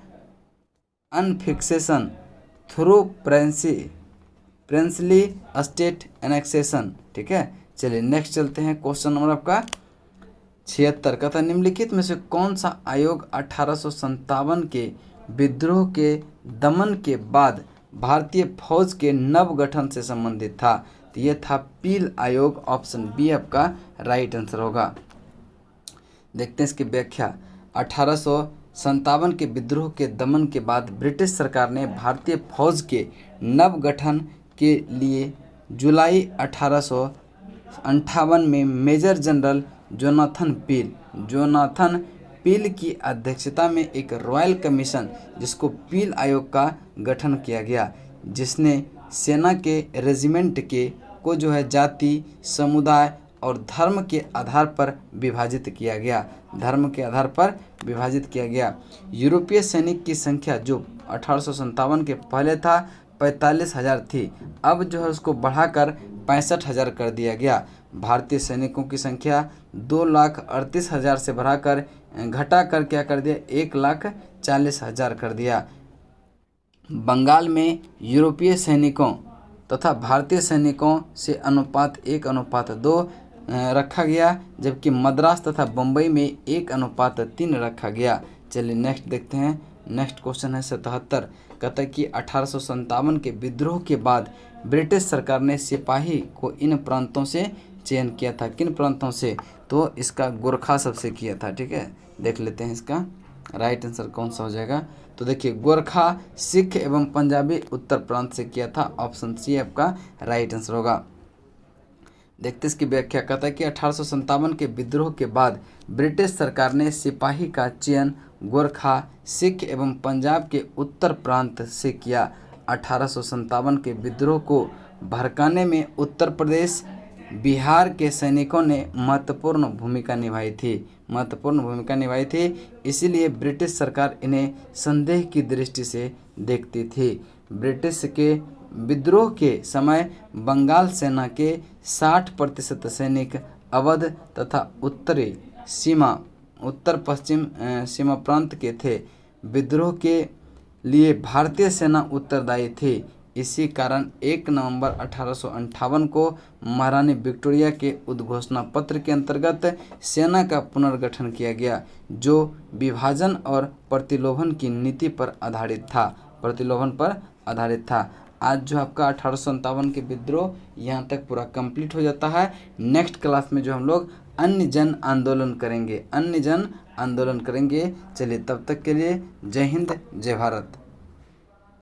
unfixation through princely state annexation। ठीक है, चलिए नेक्स्ट चलते हैं। क्वेश्चन नंबर आपका 76 का था, निम्नलिखित में से कौन सा आयोग 1857 के विद्रोह के दमन के बाद भारतीय फौज के नव गठन से संबंधित था? तो ये था पील आयोग। ऑप्शन बी आपका राइट आंसर होगा। देखते हैं इसकी व्याख्या। 1857 के विद्रोह के दमन के बाद ब्रिटिश सरकार ने भारतीय फौज के नव गठन के लिए जुलाई 1858 में मेजर जनरल जोनाथन पील की अध्यक्षता में एक रॉयल कमीशन जिसको पील आयोग का गठन किया गया, जिसने सेना के रेजिमेंट को जो है जाति, समुदाय और धर्म के आधार पर विभाजित किया गया। यूरोपीय सैनिक की संख्या जो 1857 के पहले था 45,000 थी, अब जो है उसको बढ़ाकर 65,000 कर दिया गया। भारतीय सैनिकों की संख्या 2,38,000 से बढ़ाकर घटाकर क्या कर दिया, 1,40,000 कर दिया। बंगाल में यूरोपीय सैनिकों तथा भारतीय सैनिकों से अनुपात 1:2 रखा गया, जबकि मद्रास तथा बम्बई में 1:3 रखा गया। चलिए नेक्स्ट देखते हैं। नेक्स्ट क्वेश्चन है 77, कहता है कि 1857 के विद्रोह के बाद ब्रिटिश सरकार ने सिपाही को इन प्रांतों से चयन किया था। किन प्रांतों से? तो इसका गोरखा सबसे किया था। ठीक है, देख लेते हैं इसका राइट आंसर कौन सा हो जाएगा। तो देखिए, गोरखा, सिख एवं पंजाबी उत्तर प्रांत से किया था। ऑप्शन सी आपका राइट आंसर होगा। देखते इसकी व्याख्या। कहता है कि 1857 के विद्रोह के बाद ब्रिटिश सरकार ने सिपाही का चयन गोरखा, सिख एवं पंजाब के उत्तर प्रांत से किया। 1857 के विद्रोह को भड़काने में उत्तर प्रदेश, बिहार के सैनिकों ने महत्वपूर्ण भूमिका निभाई थी। इसीलिए ब्रिटिश सरकार इन्हें संदेह की दृष्टि से देखती थी। ब्रिटिश के विद्रोह के समय बंगाल सेना के 60% सैनिक अवध तथा उत्तर पश्चिम सीमा प्रांत के थे। विद्रोह के लिए भारतीय सेना उत्तरदायी थी। इसी कारण 1 नवंबर 1858 को महारानी विक्टोरिया के उद्घोषणा पत्र के अंतर्गत सेना का पुनर्गठन किया गया, जो विभाजन और प्रतिलोभन की नीति पर आधारित था। आज जो आपका 1857 के विद्रोह यहाँ तक पूरा कंप्लीट हो जाता है। नेक्स्ट क्लास में जो हम लोग अन्य जन आंदोलन करेंगे। चलिए तब तक के लिए जय हिंद, जय भारत।